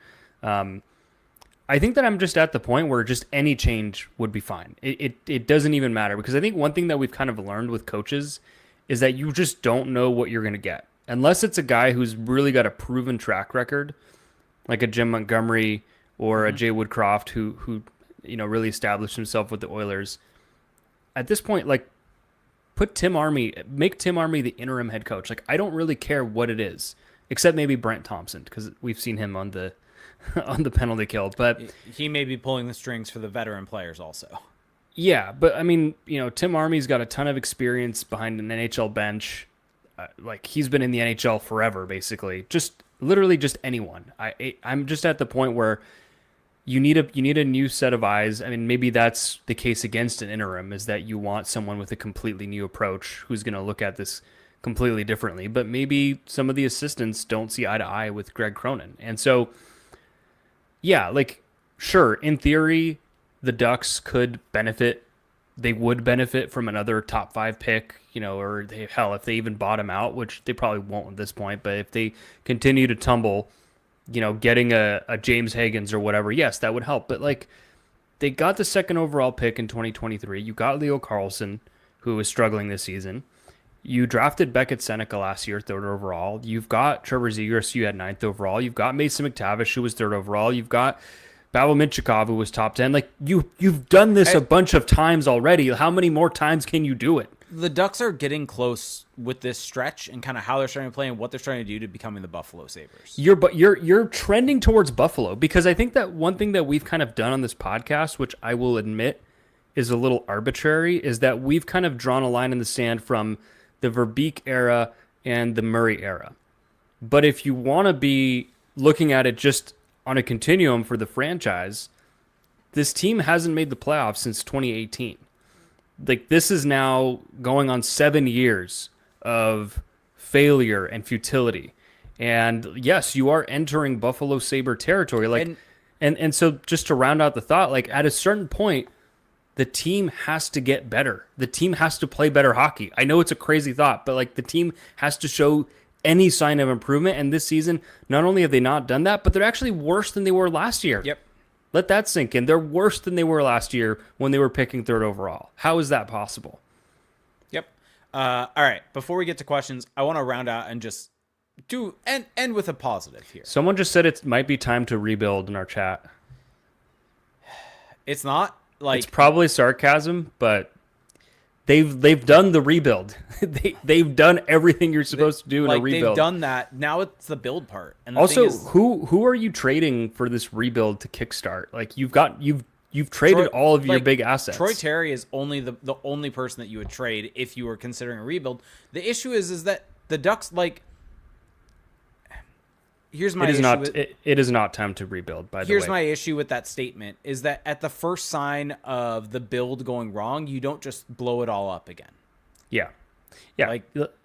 I think that I'm just at the point where just any change would be fine. It doesn't even matter, because I think one thing that we've kind of learned with coaches is that you just don't know what you're going to get. Unless it's a guy who's really got a proven track record, like a Jim Montgomery or a Jay Woodcroft, who really established himself with the Oilers. At this point, like, make Tim Army the interim head coach. Like, I don't really care what it is, except maybe Brent Thompson, because we've seen him on the on the penalty kill. But he may be pulling the strings for the veteran players also. Yeah, but I mean, Tim Army's got a ton of experience behind an NHL bench. Like, he's been in the NHL forever, basically. Literally just anyone. I'm just at the point where you need a new set of eyes. I mean, maybe that's the case against an interim, is that you want someone with a completely new approach who's going to look at this completely differently. But maybe some of the assistants don't see eye to eye with Greg Cronin. And so, yeah, like, sure, in theory, the Ducks could benefit. They would benefit from another top 5 pick, or if they even bottom out, which they probably won't at this point. But if they continue to tumble, getting a James Higgins or whatever, yes, that would help. But like, they got the 2nd overall pick in 2023. You got Leo Carlsson, who is struggling this season. You drafted Beckett Seneca last year, 3rd overall. You've got Trevor Zegras, you had 9th overall. You've got Mason McTavish, who was 3rd overall. You've got Pavel Minchikov, who was top 10. Like, you've done this a bunch of times already. How many more times can you do it? The Ducks are getting close with this stretch and kind of how they're starting to play and what they're trying to do to becoming the Buffalo Sabres. You're trending towards Buffalo, because I think that one thing that we've kind of done on this podcast, which I will admit is a little arbitrary, is that we've kind of drawn a line in the sand from the Verbeek era and the Murray era. But if you want to be looking at it just on a continuum for the franchise, this team hasn't made the playoffs since 2018. Like, this is now going on 7 years of failure and futility. And yes, you are entering Buffalo Sabre territory. Like, and so just to round out the thought, like, at a certain point, the team has to get better. The team has to play better hockey. I know it's a crazy thought, but like, the team has to show any sign of improvement. And this season, not only have they not done that, but they're actually worse than they were last year. Yep. Let that sink in. They're worse than they were last year when they were picking 3rd overall. How is that possible? Yep. All right. Before we get to questions, I want to round out and just end with a positive here. Someone just said it might be time to rebuild in our chat. It's not. Like, it's probably sarcasm, but they've done the rebuild. they've done everything you're supposed to do in a rebuild. They've done that. Now it's the build part. And the also, thing is, who are you trading for this rebuild to kickstart? Like, you've traded all of your big assets. Troy Terry is only the only person that you would trade if you were considering a rebuild. The issue is that the Ducks, like, here's my issue. It is not time to rebuild, by the way. Here's my issue with that statement, is that at the first sign of the build going wrong, you don't just blow it all up again. Yeah.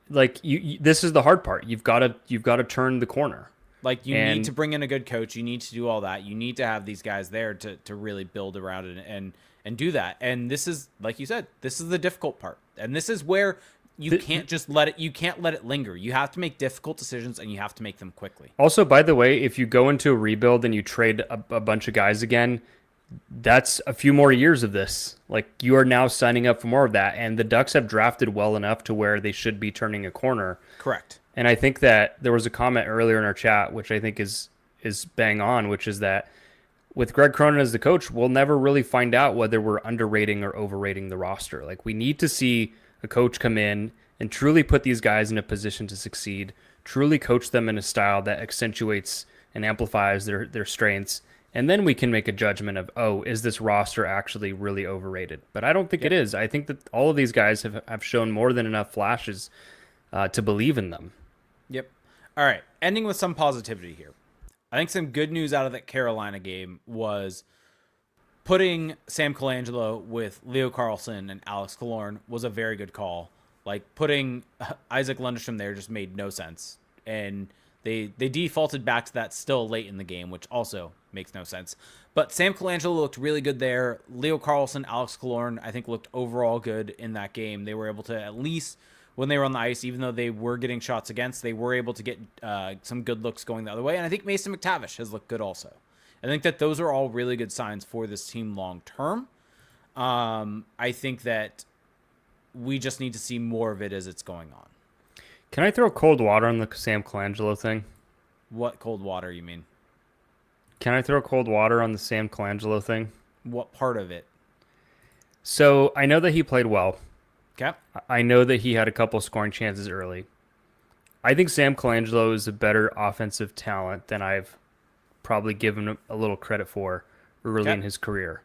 Like you this is the hard part. You've got to turn the corner. Like, you need to bring in a good coach. You need to do all that. You need to have these guys there to really build around it and do that. And this is, like you said, this is the difficult part. And this is where you can't let it linger. You have to make difficult decisions, and you have to make them quickly. Also, by the way, if you go into a rebuild and you trade a bunch of guys again, that's a few more years of this. Like, you are now signing up for more of that. And the Ducks have drafted well enough to where they should be turning a corner. Correct. And I think that there was a comment earlier in our chat, which I think is bang on, which is that with Greg Cronin as the coach, we'll never really find out whether we're underrating or overrating the roster. Like, we need to see a coach come in and truly put these guys in a position to succeed, truly coach them in a style that accentuates and amplifies their strengths. And then we can make a judgment of, is this roster actually really overrated? But I don't think it is. I think that all of these guys have shown more than enough flashes to believe in them. Yep. All right. Ending with some positivity here. I think some good news out of that Carolina game was putting Sam Colangelo with Leo Carlsson and Alex Killorn was a very good call. Like, putting Isaac Lundestrom there just made no sense. And they defaulted back to that still late in the game, which also makes no sense. But Sam Colangelo looked really good there. Leo Carlsson, Alex Killorn, I think, looked overall good in that game. They were able to, at least when they were on the ice, even though they were getting shots against, they were able to get some good looks going the other way. And I think Mason McTavish has looked good also. I think that those are all really good signs for this team long term. I think that we just need to see more of it as it's going on. Can I throw cold water on the Sam Colangelo thing? What cold water, you mean? Can I throw cold water on the Sam Colangelo thing? What part of it? So I know that he played well Okay. I know that he had a couple scoring chances early. I think Sam Colangelo is a better offensive talent than I've probably given him a little credit for early Okay. in his career.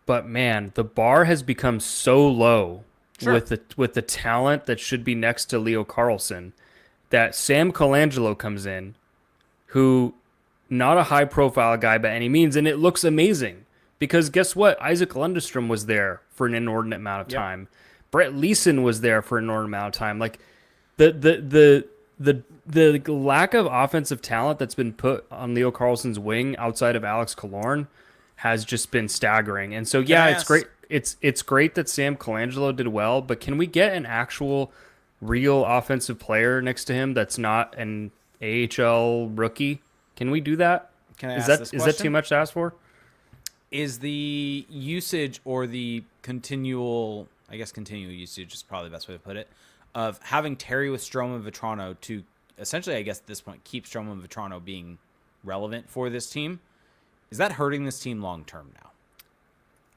But man, the bar has become so low Sure. with the talent that should be next to Leo Carlson that Sam Colangelo comes in, who not a high profile guy by any means, and it looks amazing because guess what? Isaac Lundestrom was there for an inordinate amount of Yep. time. Brett Leeson was there for an inordinate amount of time. Like the lack of offensive talent that's been put on Leo Carlson's wing outside of Alex Killorn has just been staggering. And so yeah, I it's ask- great. It's great that Sam Colangelo did well, but can we get an actual real offensive player next to him that's not an AHL rookie? Can we do that? Can I Is ask that this is that question? too much to ask for? Is the usage or the continual, I guess continual usage is probably the best way to put it, of having Terry with Strome and Vetrano to essentially, I guess at this point, keep Strome and Vetrano being relevant for this team, is that hurting this team long term now?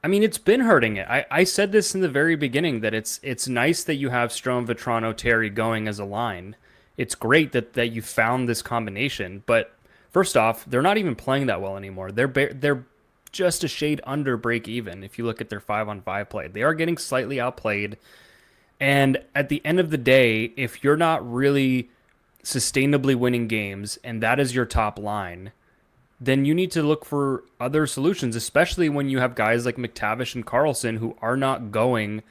I mean, it's been hurting it. I said this in the very beginning that it's nice that you have Strome, Vetrano, Terry going as a line. It's great that you found this combination. But first off, they're not even playing that well anymore. They're just a shade under break even if you look at their 5-on-5 play. They are getting slightly outplayed. And at the end of the day, if you're not really sustainably winning games and that is your top line, then you need to look for other solutions, especially when you have guys like McTavish and Carlson who are not going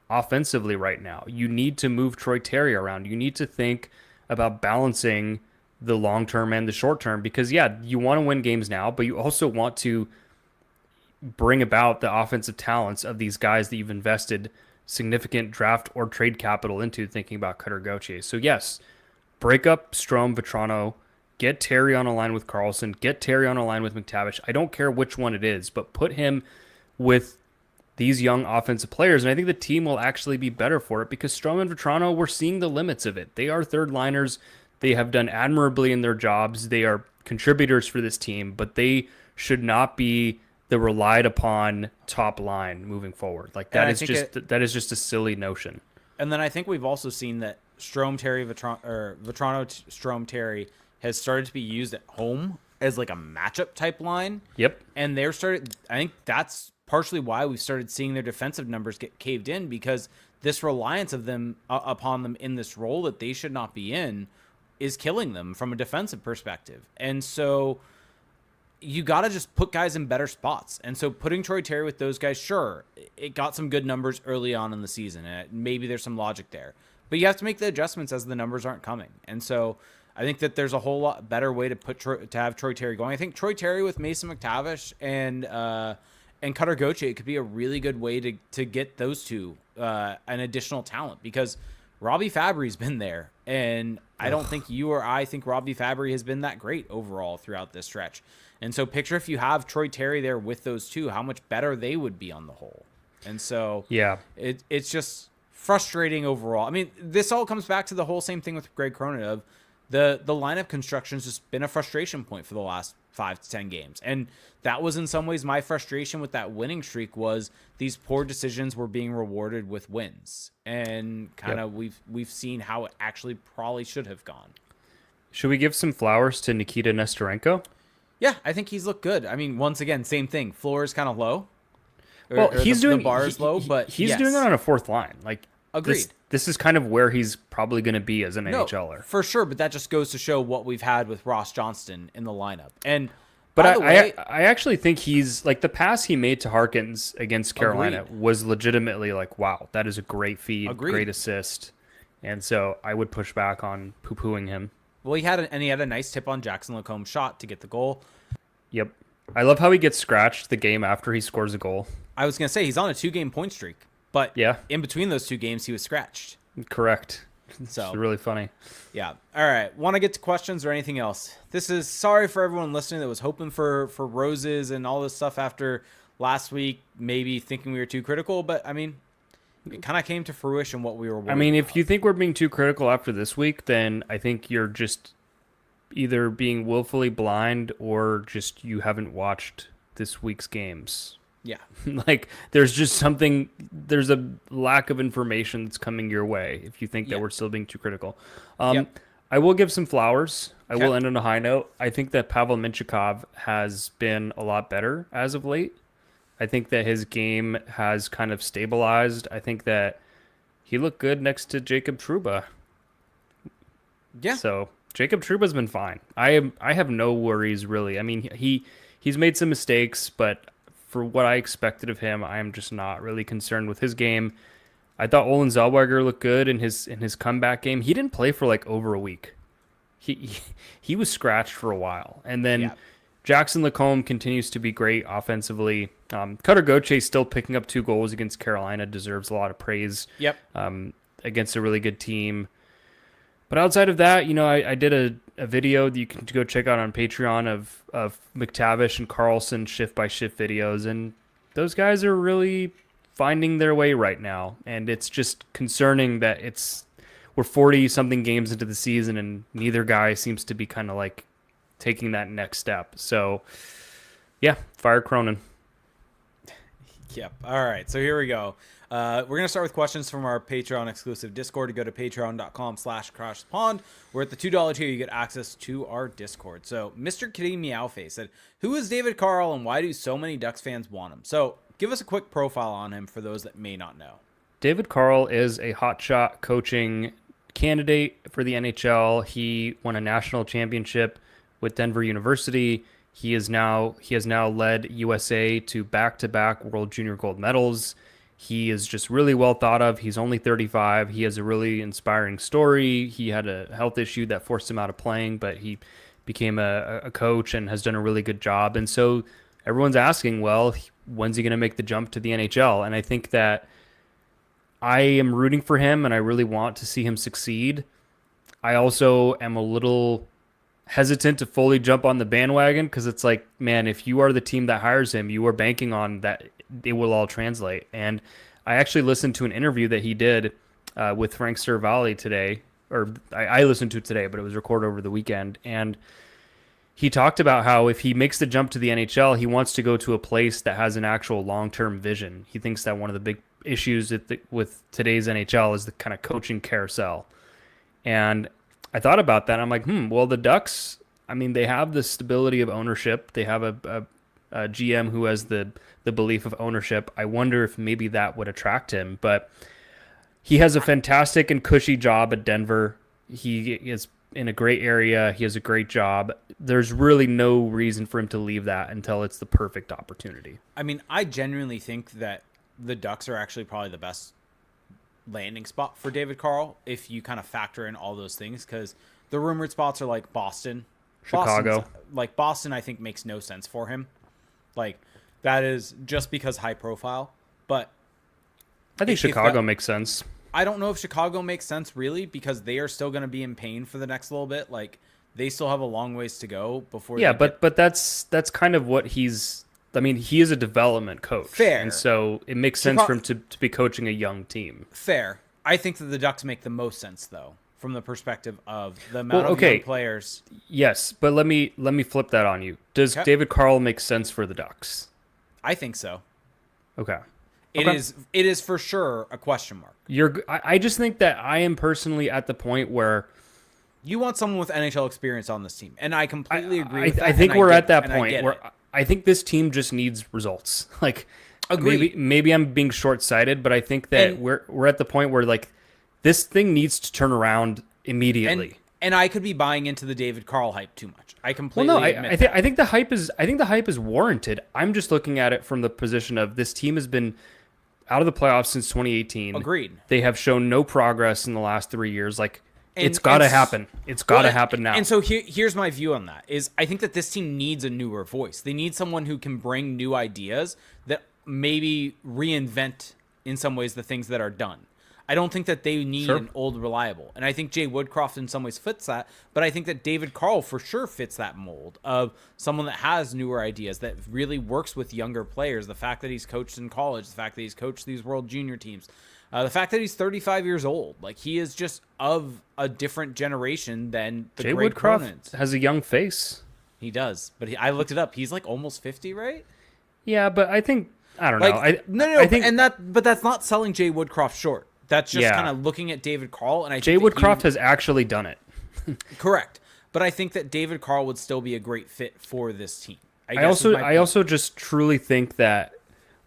offensively right now. You need to move Troy Terry around. You need to think about balancing the long term and the short term because, yeah, you want to win games now, but you also want to bring about the offensive talents of these guys that you've invested significant draft or trade capital into, thinking about Cutter Gauthier. So, yes, break up Strome, Vetrano, get Terry on a line with Carlson, get Terry on a line with McTavish. I don't care which one it is, but put him with these young offensive players, and I think the team will actually be better for it because Strome and Vetrano, we're seeing the limits of it. They are third liners. They have done admirably in their jobs. They are contributors for this team, but they should not be the relied upon top line moving forward. Like that is just a silly notion. And then I think we've also seen that Strome, Terry, Vetrano, Strome, Terry has started to be used at home as like a matchup type line. Yep. And I think that's partially why we've started seeing their defensive numbers get caved in because this reliance of them upon them in this role that they should not be in is killing them from a defensive perspective. And so you got to just put guys in better spots. And so putting Troy Terry with those guys, sure, it got some good numbers early on in the season. And maybe there's some logic there. But you have to make the adjustments as the numbers aren't coming. And so I think that there's a whole lot better way to have Troy Terry going. I think Troy Terry with Mason McTavish and Cutter Gauthier could be a really good way to get those two an additional talent because Robbie Fabry's been there. And I don't think you or I think Robbie Fabry has been that great overall throughout this stretch. And so picture if you have Troy Terry there with those two, how much better they would be on the whole. And so yeah, it's just frustrating overall. I mean, this all comes back to the whole same thing with Greg Cronin of the lineup construction's just been a frustration point for the last 5 to 10 games. And that was in some ways my frustration with that winning streak was these poor decisions were being rewarded with wins. And kind of we've seen how it actually probably should have gone. Should we give some flowers to Nikita Nesterenko? Yeah, I think he's looked good. I mean, once again, same thing. Floor is kind of low. Well, he's doing the bar is low, but he's doing it on a fourth line. Like agreed. This is kind of where he's probably going to be as an NHLer for sure. But that just goes to show what we've had with Ross Johnston in the lineup. And but I actually think he's like the pass he made to Harkins against Carolina was legitimately like, wow, that is a great feed, great assist. And so I would push back on poo-pooing him. Well, he had a nice tip on Jackson Lacomb's shot to get the goal. Yep. I love how he gets scratched the game after he scores a goal. I was going to say he's on a 2-game point streak, but yeah, in between those 2 games, he was scratched. Correct. So it's really funny. Yeah. All right. Want to get to questions or anything else? This is sorry for everyone listening that was hoping for roses and all this stuff after last week, maybe thinking we were too critical, but I mean, it kind of came to fruition what we were worried about. If you think we're being too critical after this week, then I think you're just either being willfully blind or just you haven't watched this week's games. Yeah. Like there's just something, there's a lack of information that's coming your way if you think that Yeah. we're still being too critical. Yep. I will give some flowers. I Okay. will end on a high note. I think that Pavel Minchikov has been a lot better as of late. I think that his game has kind of stabilized. I think that he looked good next to Jacob Trouba. Yeah. So Jacob Trouba's been fine. I have no worries really. I mean he's made some mistakes, but for what I expected of him, I am just not really concerned with his game. I thought Olin Zellweger looked good in his comeback game. He didn't play for like over a week. He he was scratched for a while, and then Yeah. Jackson Lacombe continues to be great offensively. Cutter Gauthier still picking up 2 goals against Carolina, deserves a lot of praise Yep. against a really good team. But outside of that, I did a video that you can go check out on Patreon of McTavish and Carlson shift by shift videos, and those guys are really finding their way right now, and it's just concerning that we're 40 something games into the season and neither guy seems to be kind of like taking that next step. So yeah, fire Cronin. Yep. All right. So here we go. We're going to start with questions from our Patreon exclusive Discord. You go to patreon.com/crashpond. We're at the $2 tier. You get access to our Discord. So Mr. Kitty Meowface said, who is David Carl and why do so many Ducks fans want him? So give us a quick profile on him for those that may not know. David Carl is a hotshot coaching candidate for the NHL. He won a national championship with Denver University. He has now led USA to back-to-back World Junior Gold medals. He is just really well thought of. He's only 35. He has a really inspiring story. He had a health issue that forced him out of playing, but he became a coach and has done a really good job. And so everyone's asking, well, when's he going to make the jump to the NHL? And I think that I am rooting for him and I really want to see him succeed. I also am a little hesitant to fully jump on the bandwagon because it's like, man, if you are the team that hires him, you are banking on that it will all translate. And I actually listened to an interview that he did with Frank Cervalli today, or I listened to it today, but it was recorded over the weekend. And he talked about how if he makes the jump to the NHL, he wants to go to a place that has an actual long-term vision. He thinks that one of the big issues with today's NHL is the kind of coaching carousel. And I thought about that. I'm like, well, the Ducks, I mean, they have the stability of ownership. They have a GM who has the belief of ownership. I wonder if maybe that would attract him. But he has a fantastic and cushy job at Denver. He is in a great area. He has a great job. There's really no reason for him to leave that until it's the perfect opportunity. I mean, I genuinely think that the Ducks are actually probably the best landing spot for David Carl if you kind of factor in all those things, because the rumored spots are like Boston, Chicago. Boston I think makes no sense for him. Like that is just because high profile, but I think Chicago makes sense. I don't know if Chicago makes sense really because they are still going to be in pain for the next little bit. Like they still have a long ways to go before. Yeah, but that's kind of what he's. I mean, he is a development coach. Fair. And so it makes sense for him to be coaching a young team. Fair. I think that the Ducks make the most sense, though, from the perspective of the amount of young players. Yes, but let me flip that on you. Does David Carl make sense for the Ducks? I think so. Okay. It is for sure a question mark. I just think that I am personally at the point where you want someone with NHL experience on this team, and I completely agree with that. I think we're at that point where I think this team just needs results. Like, maybe I'm being short-sighted, but I think that we're at the point where like this thing needs to turn around immediately. And I could be buying into the David Carl hype too much. I completely admit I think the hype is warranted. I'm just looking at it from the position of this team has been out of the playoffs since 2018. Agreed. They have shown no progress in the last 3 years. Like. It's got to happen. It's got to happen now. And so here's my view on that is I think that this team needs a newer voice. They need someone who can bring new ideas that maybe reinvent in some ways the things that are done. I don't think that they need an old reliable. And I think Jay Woodcroft in some ways fits that. But I think that David Carl for sure fits that mold of someone that has newer ideas, that really works with younger players. The fact that he's coached in college, the fact that he's coached these World Junior teams. The fact that he's 35 years old, like he is just of a different generation than the great Cronins. Has a young face. He does, but I looked it up. He's like almost 50, right? Yeah, but I think I don't Like, know. no, I think but that's not selling Jay Woodcroft short. That's just Yeah. kind of looking at David Carl, and I Jay think that Woodcroft has actually done it. correct. But I think that David Carl would still be a great fit for this team. I guess is my point. also just truly think that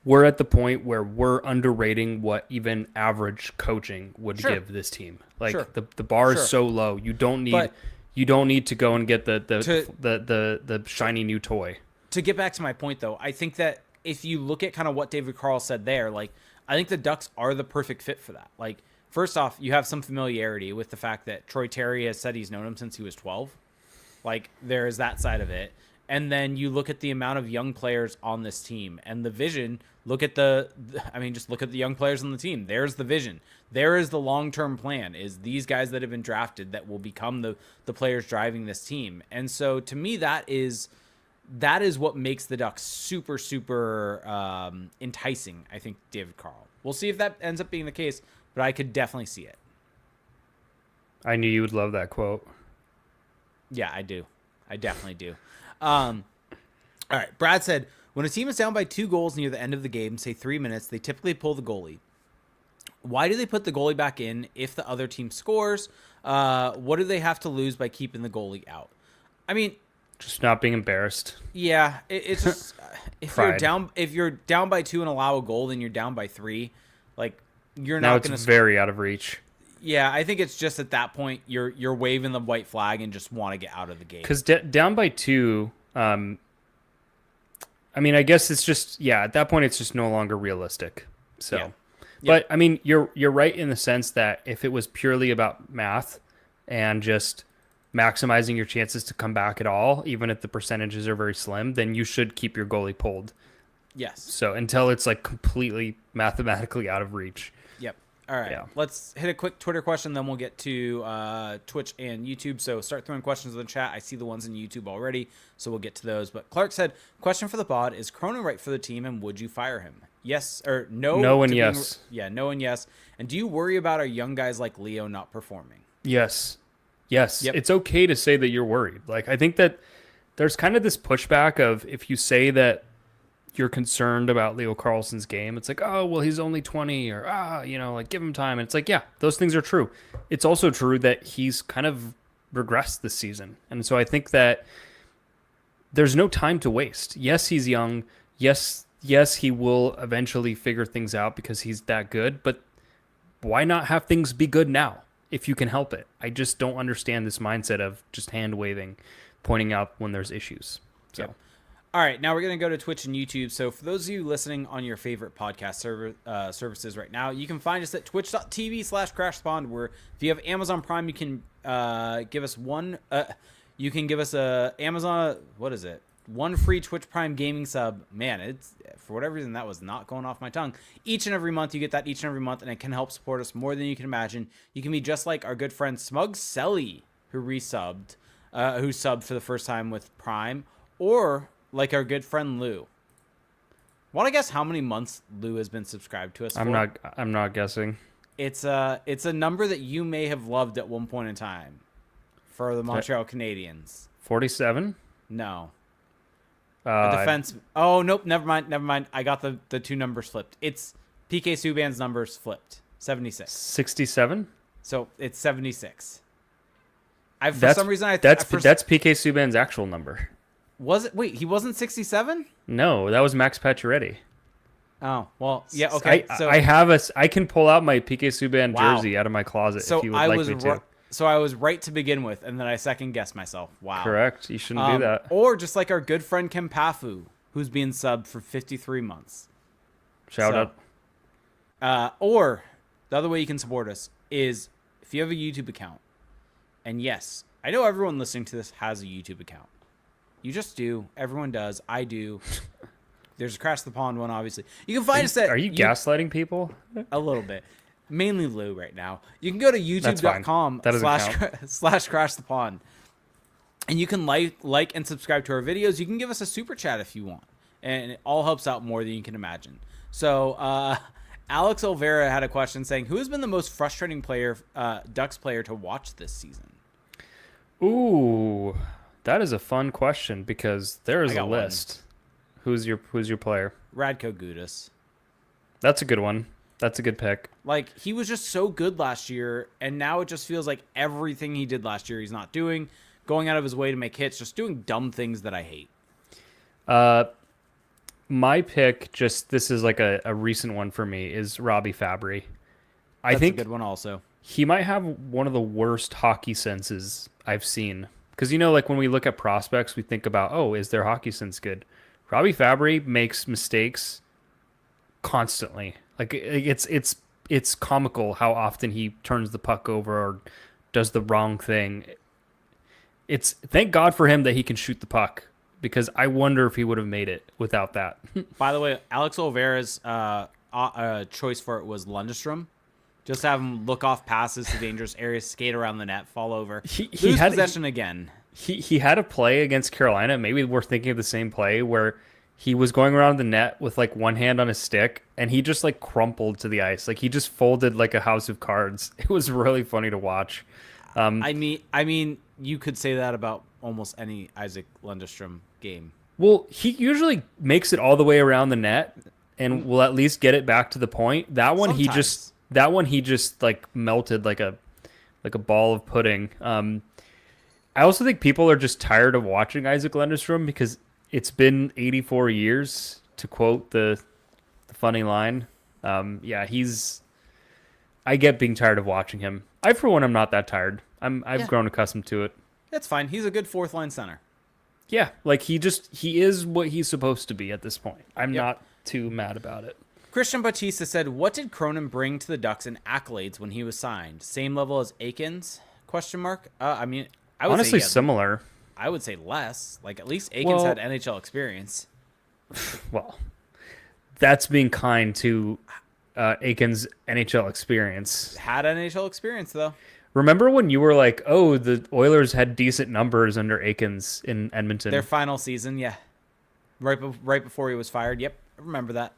we're at the point where we're underrating what even average coaching would Sure. give this team. Like Sure. the bar is Sure. so low. You don't But- need to go and get the shiny new toy. To get back to my point, though, I think that if you look at kind of what David Carl said there, like, I think the Ducks are the perfect fit for that. Like, first off, you have some familiarity with the fact that Troy Terry has said he's known him since he was 12. Like, there is that side of it. And then you look at the amount of young players on this team and the vision. Just look at the young players on the team. There's the vision. There is the long-term plan, is these guys that have been drafted that will become the players driving this team. And so to me, that is what makes the Ducks super, super enticing, I think, David Carl. We'll see if that ends up being the case, but I could definitely see it. I knew you would love that quote. Yeah, I do. I definitely do. All right. Brad said, when a team is down by 2 goals near the end of the game, say 3 minutes, they typically pull the goalie. Why do they put the goalie back in if the other team scores? What do they have to lose by keeping the goalie out? I mean, Just not being embarrassed. yeah, it's just if Pride. you're down by 2 and allow a goal, then you're down by 3. Like, you're Now not it's going to. very out of reach. Yeah, I think it's just at that point you're waving the white flag and just want to get out of the game. Because down by 2, I guess it's just, at that point it's just no longer realistic. So, Yeah. but I mean, you're right in the sense that if it was purely about math and just maximizing your chances to come back at all, even if the percentages are very slim, then you should keep your goalie pulled. Yes. So until it's like completely mathematically out of reach. Yep. All right. Yeah. Let's hit a quick Twitter question, then we'll get to Twitch and YouTube. So start throwing questions in the chat. I see the ones in YouTube already, so we'll get to those. But Clark said, question for the pod, is Cronin right for the team, and would you fire him? Yes or no? No and yes. No and yes. And do you worry about our young guys like Leo not performing? Yes. Yes. Yep. It's okay to say that you're worried. Like, I think that there's kind of this pushback of if you say that you're concerned about Leo Carlson's game, it's like, oh, well, he's only 20 or, like give him time. And it's like, yeah, those things are true. It's also true that he's kind of regressed this season. And so I think that there's no time to waste. Yes, he's young. Yes, he will eventually figure things out because he's that good. But why not have things be good now if you can help it? I just don't understand this mindset of just hand waving, pointing out when there's issues. So. Yep. All right, now we're going to go to Twitch and YouTube. So for those of you listening on your favorite podcast services right now, you can find us at twitch.tv/crashspawn, where if you have Amazon Prime, you can give us one free Twitch Prime gaming sub. Man, it's for whatever reason that was not going off my tongue. Each and every month, you get that each and every month, and it can help support us more than you can imagine. You can be just like our good friend Smug Selly, who subbed for the first time with Prime, or like our good friend Lou. Want to guess how many months Lou has been subscribed to us for? I'm not guessing. It's a number that you may have loved at one point in time for the Montreal Canadiens. 47? No. A defense. Oh, nope. Never mind. I got the two numbers flipped. It's PK Subban's numbers flipped. 76. 67? So it's 76. That's PK Subban's actual number. Was it? Wait, he wasn't 67? No, that was Max Pacioretty. Oh, well, yeah, okay. I can pull out my PK Subban jersey out of my closet if you would like me to. So I was right to begin with, and then I second guessed myself. Wow. Correct. You shouldn't do that. Or just like our good friend Kim Pafu, who's being subbed for 53 months. Shout out. Or the other way you can support us is if you have a YouTube account. And yes, I know everyone listening to this has a YouTube account. You just do. Everyone does. I do. There's a Crash the Pond one, obviously. You can find us at... Are you gaslighting people? A little bit. Mainly Lou right now. You can go to youtube.com /Crash the Pond. And you can like and subscribe to our videos. You can give us a super chat if you want. And it all helps out more than you can imagine. So, Alex Olvera had a question saying, who has been the most frustrating Ducks player to watch this season? Ooh... That is a fun question because there is a list. Who's your player? Radko Gudas. That's a good one. That's a good pick. Like, he was just so good last year, and now it just feels like everything he did last year he's not doing, going out of his way to make hits, just doing dumb things that I hate. My pick, this is like a recent one for me, is Robbie Fabry. I That's think a good one also. he might have one of the worst hockey senses I've seen. Because, like when we look at prospects, we think about, oh, is their hockey sense good? Robbie Fabry makes mistakes constantly. Like it's comical how often he turns the puck over or does the wrong thing. It's thank God for him that he can shoot the puck, because I wonder if he would have made it without that. By the way, Alex Oliveira's choice for it was Lundestrom. Just have him look off passes to dangerous areas, skate around the net, fall over, lose possession again. He had a play against Carolina. Maybe we're thinking of the same play where he was going around the net with like one hand on his stick, and he just like crumpled to the ice. Like he just folded like a house of cards. It was really funny to watch. I mean, you could say that about almost any Isaac Lundestrom game. Well, he usually makes it all the way around the net and will at least get it back to the point. That one he just like melted like a ball of pudding. I also think people are just tired of watching Isaac Lundestrom because it's been 84 years, to quote the funny line. I get being tired of watching him. I, for one, I'm not that tired. I've grown accustomed to it. It's fine. He's a good fourth line center. Yeah, like he is what he's supposed to be at this point. I'm not too mad about it. Christian Batista said, "What did Cronin bring to the Ducks in accolades when he was signed? Same level as Aikens? Question mark. I mean, I would honestly say, similar. I would say less. Like at least Aikens had NHL experience. Well, that's being kind to Aikens' NHL experience. Had NHL experience though. Remember when you were like, "Oh, the Oilers had decent numbers under Aikens in Edmonton." Their final season, yeah, right before he was fired. Yep, I remember that.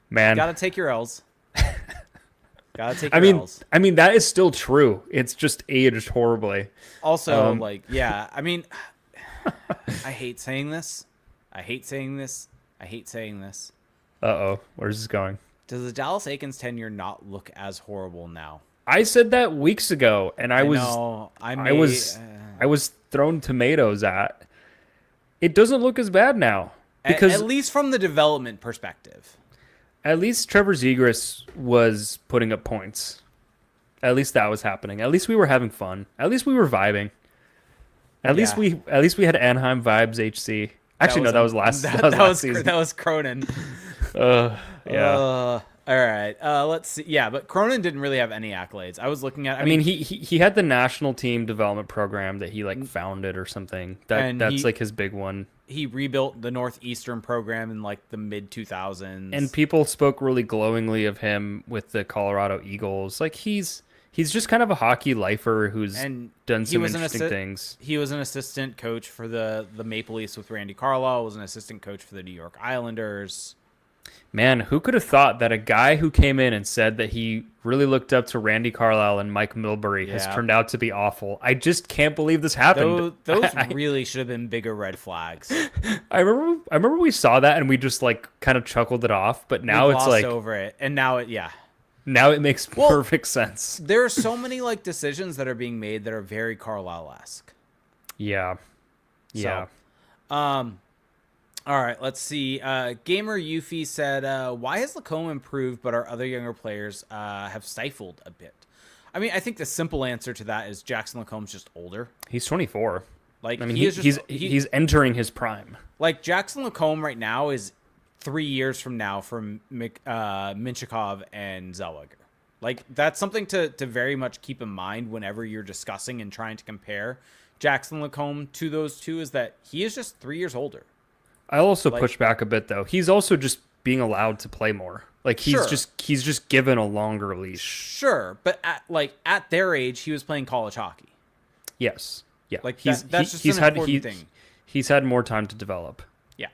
Man, gotta take your L's. Gotta take your L's. I mean that is still true. It's just aged horribly. Also, I mean, I hate saying this. Uh-oh, where's this going? Does the Dallas Aikens tenure not look as horrible now? I said that weeks ago, and I was thrown tomatoes at. It doesn't look as bad now, because at least from the development perspective. At least Trevor Zegras was putting up points. At least that was happening. At least we were having fun. At least we were vibing. At least we had Anaheim vibes HC. Actually, that was last season. That was Cronin. Yeah. All right. Let's see. Yeah, but Cronin didn't really have any accolades. I was looking at. I mean, he had the national team development program that he founded or something. That's his big one. He rebuilt the Northeastern program in the mid 2000s. And people spoke really glowingly of him with the Colorado Eagles. Like he's just kind of a hockey lifer who's done some interesting things. He was an assistant coach for the Maple Leafs with Randy Carlyle. Was an assistant coach for the New York Islanders. Man, who could have thought that a guy who came in and said that he really looked up to Randy Carlyle and Mike Milbury has turned out to be awful? I just can't believe this happened. Those really should have been bigger red flags. I remember we saw that and we just kind of chuckled it off, but now it's glossed over it, and now it makes perfect sense. There are so many decisions that are being made that are very Carlyle-esque. Yeah. All right, let's see. Gamer Yuffie said, why has Lacombe improved, but our other younger players have stifled a bit? I mean, I think the simple answer to that is Jackson Lacombe's just older. He's 24. He's entering his prime. Jackson Lacombe right now is 3 years from now from Minchikov and Zellweger. That's something to very much keep in mind whenever you're discussing and trying to compare Jackson Lacombe to those two, is that he is just 3 years older. I'll also push back a bit though. He's also just being allowed to play more. He's just given a longer leash. Sure, but at their age, he was playing college hockey. Yes. Yeah. That's just an important thing. He's had more time to develop. Yeah.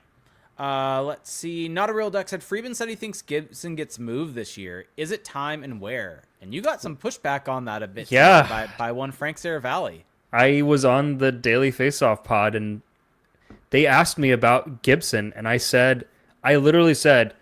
Let's see. Not a Real Duck said Friedman said he thinks Gibson gets moved this year. Is it time and where? And you got some pushback on that a bit. Yeah. By one Frank Saravalli. I was on the Daily Faceoff pod and they asked me about Gibson, and I literally said,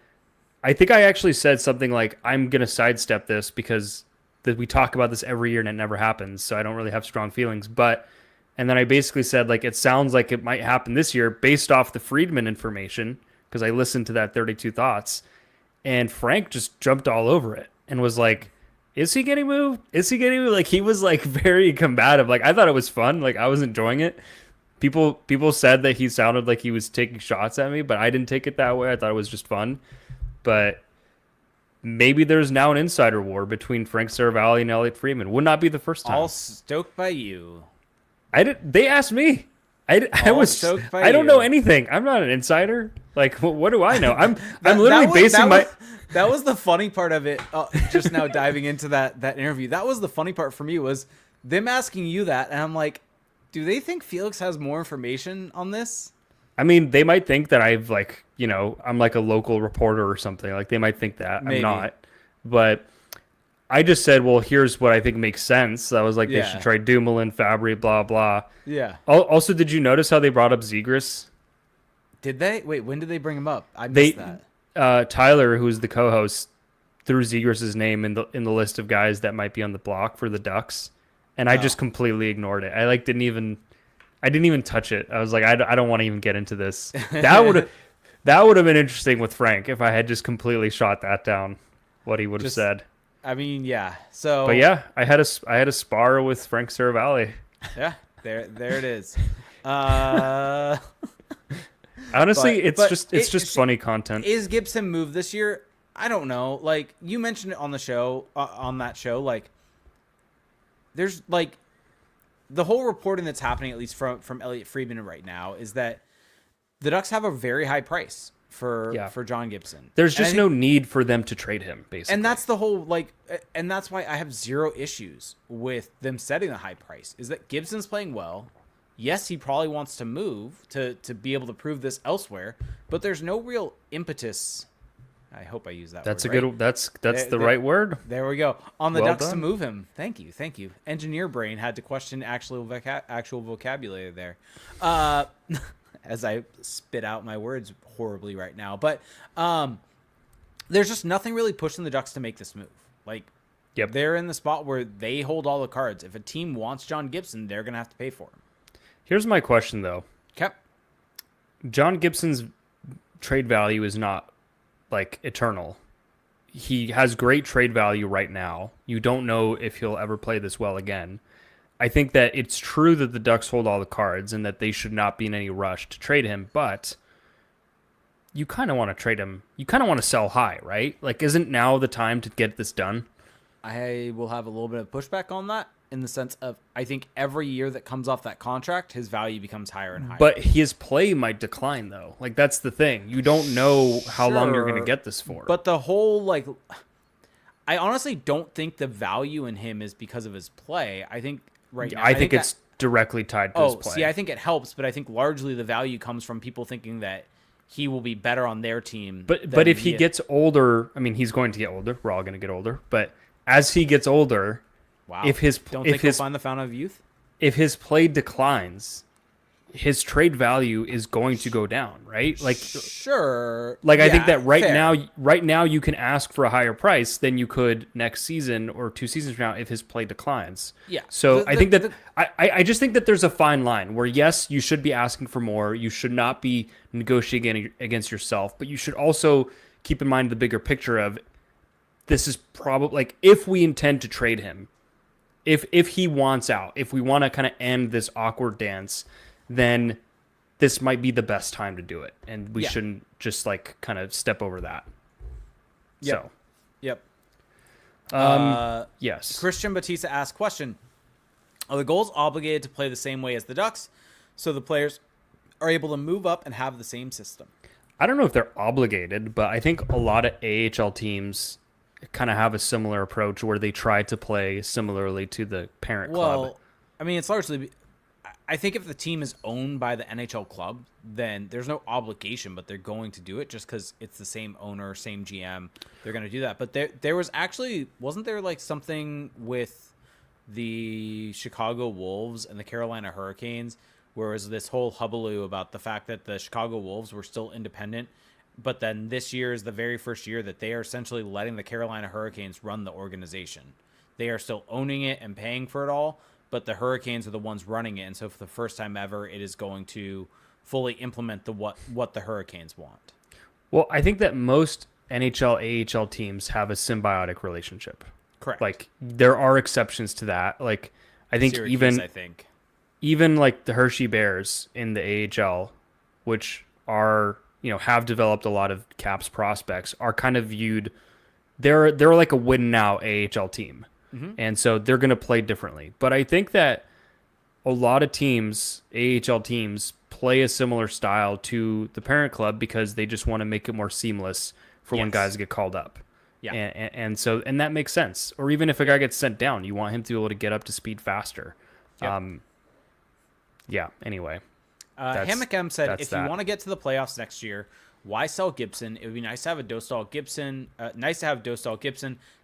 I think I actually said something like, I'm going to sidestep this because we talk about this every year and it never happens. So I don't really have strong feelings. And then I basically said, like, it sounds like it might happen this year based off the Friedman information, because I listened to that 32 Thoughts. And Frank just jumped all over it and was like, is he getting moved? Is he getting moved? Like, he was like very combative. Like, I thought it was fun. Like, I was enjoying it. People said that he sounded like he was taking shots at me, but I didn't take it that way. I thought it was just fun. But maybe there's now an insider war between Frank Saravalli and Elliot Friedman. Would not be the first time. All stoked by you. They asked me. I was stoked by I don't you. know anything. I'm not an insider. Like, what do I know? I'm literally basing my. That was the funny part of it. Just now diving into that interview. That was the funny part for me, was them asking you that, and I'm like, do they think Felix has more information on this? I mean, they might think that I've like, I'm like a local reporter or something. Like, they might think that. Maybe. I'm not. But I just said, well, here's what I think makes sense. I was like, they should try Dumoulin, Fabry, blah, blah. Yeah. Also, did you notice how they brought up Zegras? Did they? Wait, when did they bring him up? I missed that. Tyler, who's the co-host, threw Zegras' name in the list of guys that might be on the block for the Ducks, and I just completely ignored it. I didn't even touch it. I was like, I don't want to even get into this. That would have been interesting with Frank if I had just completely shot that down. What he would have said. I mean, yeah. So, but yeah, I had a spar with Frank Saravalli. Yeah, there it is. Honestly, it's just funny content. Is Gibson moved this year? I don't know. Like, you mentioned it on the show, on that show. Like, there's like the whole reporting that's happening, at least from Elliot Friedman right now, is that the Ducks have a very high price for John Gibson. There's just no need for them to trade him, basically. And that's the whole, like, and that's why I have zero issues with them setting a high price, is that Gibson's playing well. Yes, he probably wants to move to be able to prove this elsewhere, but there's no real impetus. I hope I use that That's word, a good. That's the right word. There we go. On the Well Ducks done. to move him. Thank you. Engineer brain had to question actual vocabulary there. As I spit out my words horribly right now. But there's just nothing really pushing the Ducks to make this move. Like, they're in the spot where they hold all the cards. If a team wants John Gibson, they're going to have to pay for him. Here's my question, though. Okay. John Gibson's trade value is not, like, eternal. He has great trade value right now. You don't know if he'll ever play this well again. I think that it's true that the Ducks hold all the cards and that they should not be in any rush to trade him, but you kind of want to trade him. You kind of want to sell high, right? Like, isn't now the time to get this done? I will have a little bit of pushback on that, in the sense of, I think every year that comes off that contract, his value becomes higher and higher. But his play might decline, though. Like, that's the thing. You don't know how long you're going to get this for. But the whole, like, I honestly don't think the value in him is because of his play. I think now, I think it's directly tied to his play. See, I think it helps, but I think largely the value comes from people thinking that he will be better on their team. But if he gets older, I mean, he's going to get older. We're all going to get older. But as he gets older, wow, if his don't think he'll find the fountain of youth? If his play declines, his trade value is going to go down, right? Like, sure. Like, I think that fair. right now you can ask for a higher price than you could next season or 2 seasons from now if his play declines. Yeah. So I think that I just think that there's a fine line where, yes, you should be asking for more. You should not be negotiating against yourself, but you should also keep in mind the bigger picture of, this is probably, like, if we intend to trade him, if he wants out, if we want to kind of end this awkward dance, then this might be the best time to do it, and we shouldn't just, like, kind of step over that. Yep. So, yes. Christian Batista asked, question: are the goals obligated to play the same way as the Ducks, so the players are able to move up and have the same system? I don't know if they're obligated, but I think a lot of AHL teams kind of have a similar approach where they try to play similarly to the parent club. Well, I mean, it's largely, I think if the team is owned by the NHL club, then there's no obligation, but they're going to do it just because it's the same owner, same GM. They're going to do that. But there was actually, wasn't there like something with the Chicago Wolves and the Carolina Hurricanes Whereas this whole hubbub about the fact that the Chicago Wolves were still independent, but then this year is the very first year that they are essentially letting the Carolina Hurricanes run the organization. They are still owning it and paying for it all, but the Hurricanes are the ones running it. And so for the first time ever, it is going to fully implement what the Hurricanes want. Well, I think that most NHL, AHL teams have a symbiotic relationship. Correct. Like there are exceptions to that. Like I think Syracuse, even like the Hershey Bears in the AHL, which are, have developed a lot of Caps prospects, are kind of viewed, they're like a win now AHL team. Mm-hmm. And so they're going to play differently. But I think that a lot of teams, AHL teams, play a similar style to the parent club because they just want to make it more seamless for when guys get called up. Yeah. And that makes sense. Or even if a guy gets sent down, you want him to be able to get up to speed faster. Yep. Anyway. Hammock M said, if you want to get to the playoffs next year, why sell Gibson? It would be nice to have a Dostal Gibson.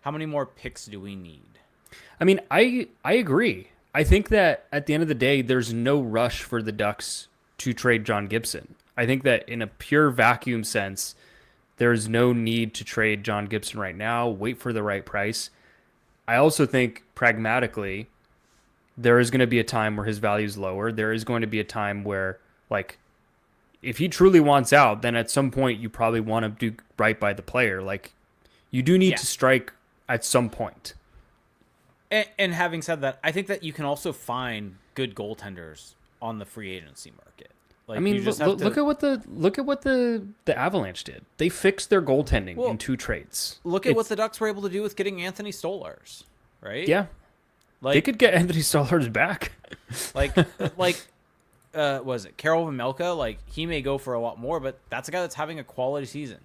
How many more picks do we need? I mean, I agree. I think that at the end of the day, there's no rush for the Ducks to trade John Gibson. I think that in a pure vacuum sense, there's no need to trade John Gibson right now. Wait for the right price. I also think pragmatically, there is going to be a time where his value is lower. There is going to be a time where, like, if he truly wants out, then at some point you probably want to do right by the player. Like, you do need to strike at some point. And having said that, I think that you can also find good goaltenders on the free agency market. Like, I mean, look at what the Avalanche did. They fixed their goaltending in 2 trades. Look at what the Ducks were able to do with getting Anthony Stolarz, right? Yeah, like they could get Anthony Stolarz back. Was it Karel Vejmelka? Like, he may go for a lot more, but that's a guy that's having a quality season.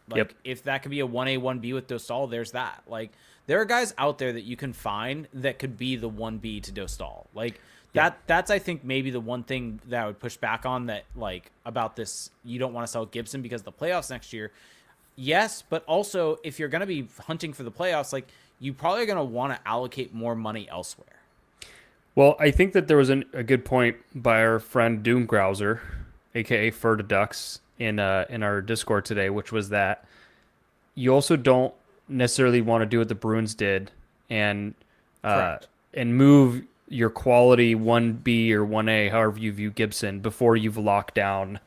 Like, if that could be a 1A, 1B with Dostal, there's that. Like, there are guys out there that you can find that could be the 1B to Dostal. Like, that's, I think, maybe the one thing that I would push back on that, like, about this, you don't want to sell Gibson because of the playoffs next year. Yes, but also, if you're going to be hunting for the playoffs, like, you probably are going to want to allocate more money elsewhere. Well, I think that there was a good point by our friend Doomgrowser, a.k.a. Fur to Ducks, in our Discord today, which was that you also don't necessarily want to do what the Bruins did and move your quality 1B or 1A, however you view Gibson, before you've locked down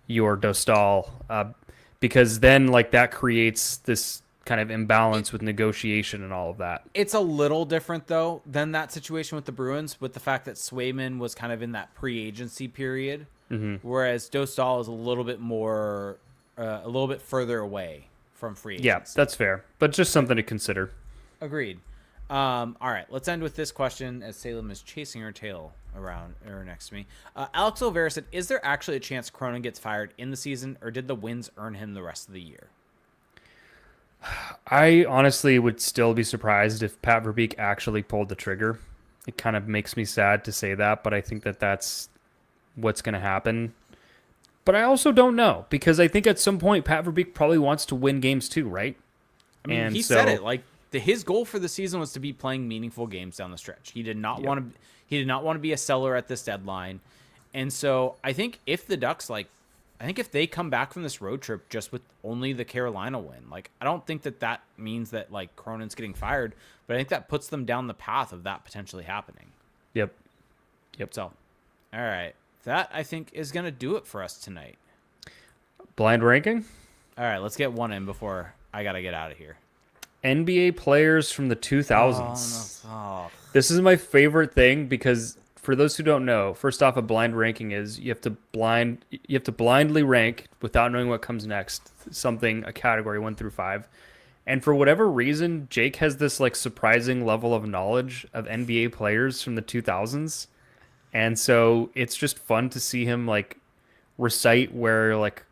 your Dostal, because then like that creates this kind of imbalance with negotiation and all of that. It's a little different though than that situation with the Bruins, with the fact that Swayman was kind of in that pre-agency period, whereas Dostal is a little bit more, a little bit further away from free agency. Yeah, that's fair, but just something to consider. Agreed. All right, let's end with this question as Salem is chasing her tail around or next to me. Alex Olvera said, is there actually a chance Cronin gets fired in the season, or did the wins earn him the rest of the year? I honestly would still be surprised if Pat Verbeek actually pulled the trigger. It kind of makes me sad to say that, but I think that that's what's going to happen. But I also don't know, because I think at some point Pat Verbeek probably wants to win games too, right? I mean, he said it. Like, his goal for the season was to be playing meaningful games down the stretch. He did not want to. He did not want to be a seller at this deadline, and so I think if the Ducks if they come back from this road trip just with only the Carolina win, like, I don't think that means that like Cronin's getting fired, but I think that puts them down the path of that potentially happening. Yep. So, all right, that I think is gonna do it for us tonight. Blind ranking. All right, let's get one in before I gotta get out of here. NBA players from the 2000s. Oh, no. This is my favorite thing because for those who don't know, first off, a blind ranking is you have to blindly rank without knowing what comes next, a category 1 through 5. And for whatever reason, Jake has this like surprising level of knowledge of NBA players from the 2000s. And so it's just fun to see him like recite where like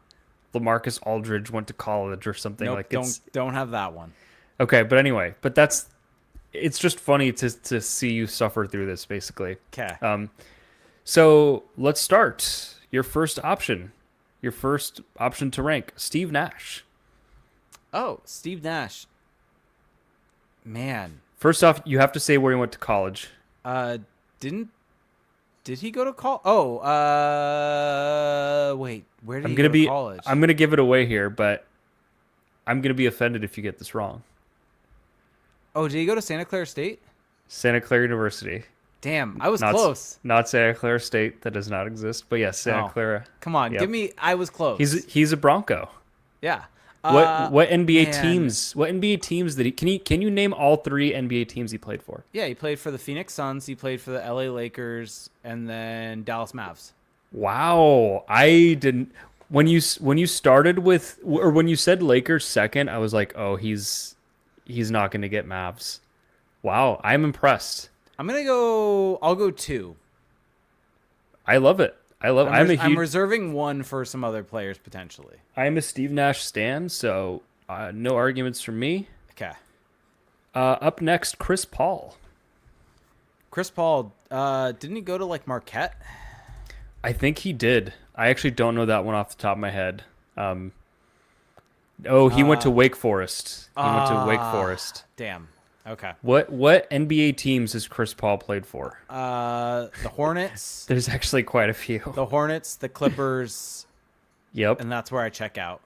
LaMarcus Aldridge went to college or something. Nope, like don't have that one. Okay, but anyway, it's just funny to see you suffer through this, basically. Okay. So let's start. Your first option to rank, Steve Nash. Oh, Steve Nash. Man. First off, you have to say where he went to college. Didn't Did he go to college? Wait. Where did he go to college? I'm gonna give it away here, but I'm gonna be offended if you get this wrong. Oh, did he go to Santa Clara State? Santa Clara University. Damn, I was Not close. Not Santa Clara State. That does not exist. But yes, Santa Oh, Clara. Come on, Yep. give me. I was close. He's a Bronco. Yeah. What NBA man. teams? What NBA teams did he? Can you name all 3 NBA teams he played for? Yeah, he played for the Phoenix Suns. He played for the LA Lakers, and then Dallas Mavs. Wow, I didn't. When you started with, or when you said Lakers second, I was like, oh, he's not going to get Mavs. Wow, I'm impressed. I'm gonna go. I'll go 2. I love it. I'm reserving 1 for some other players potentially. I'm a Steve Nash stan, so no arguments from me. Okay. Up next, Chris Paul. Chris Paul, didn't he go to like Marquette? I think he did. I actually don't know that one off the top of my head. He went to Wake Forest. Damn. Okay. What NBA teams has Chris Paul played for? The Hornets. There's actually quite a few. The Hornets, the Clippers. Yep. And that's where I check out.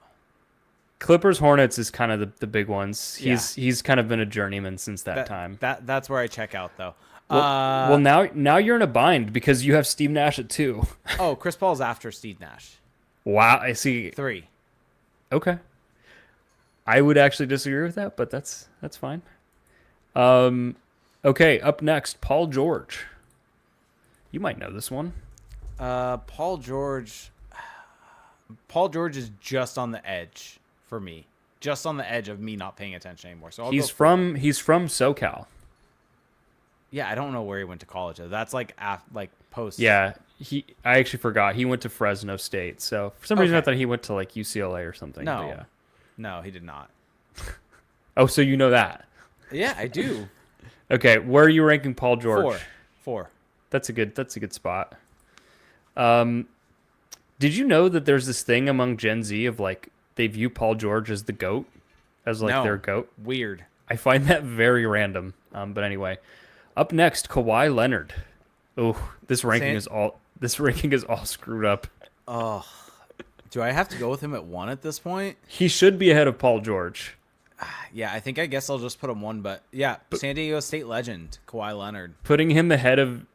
Clippers, Hornets is kind of the big ones. He's Yeah. kind of been a journeyman since that time. That's where I check out though. Well, now you're in a bind because you have Steve Nash at 2. Oh, Chris Paul's after Steve Nash. Wow, I see. 3. Okay. I would actually disagree with that, but that's fine. Okay, up next, Paul George. You might know this one. Paul George. Paul George is just on the edge for me. Just on the edge of me not paying attention anymore. So He's from SoCal. Yeah, I don't know where he went to college. That's like post. Yeah, I actually forgot. He went to Fresno State. So for some reason I Okay. thought he went to like UCLA or something. No. But yeah. No, he did not. Oh, so you know that. Yeah, I do. Okay, where are you ranking Paul George? 4. That's a good spot. Did you know that there's this thing among Gen Z of like they view Paul George as the GOAT, as like their GOAT? Weird. I find that very random. But anyway, up next, Kawhi Leonard. Oh, this ranking is all screwed up. Oh, do I have to go with him at 1 at this point? He should be ahead of Paul George. Yeah, I guess I'll just put him 1. But yeah, San Diego State legend Kawhi Leonard. Putting him ahead of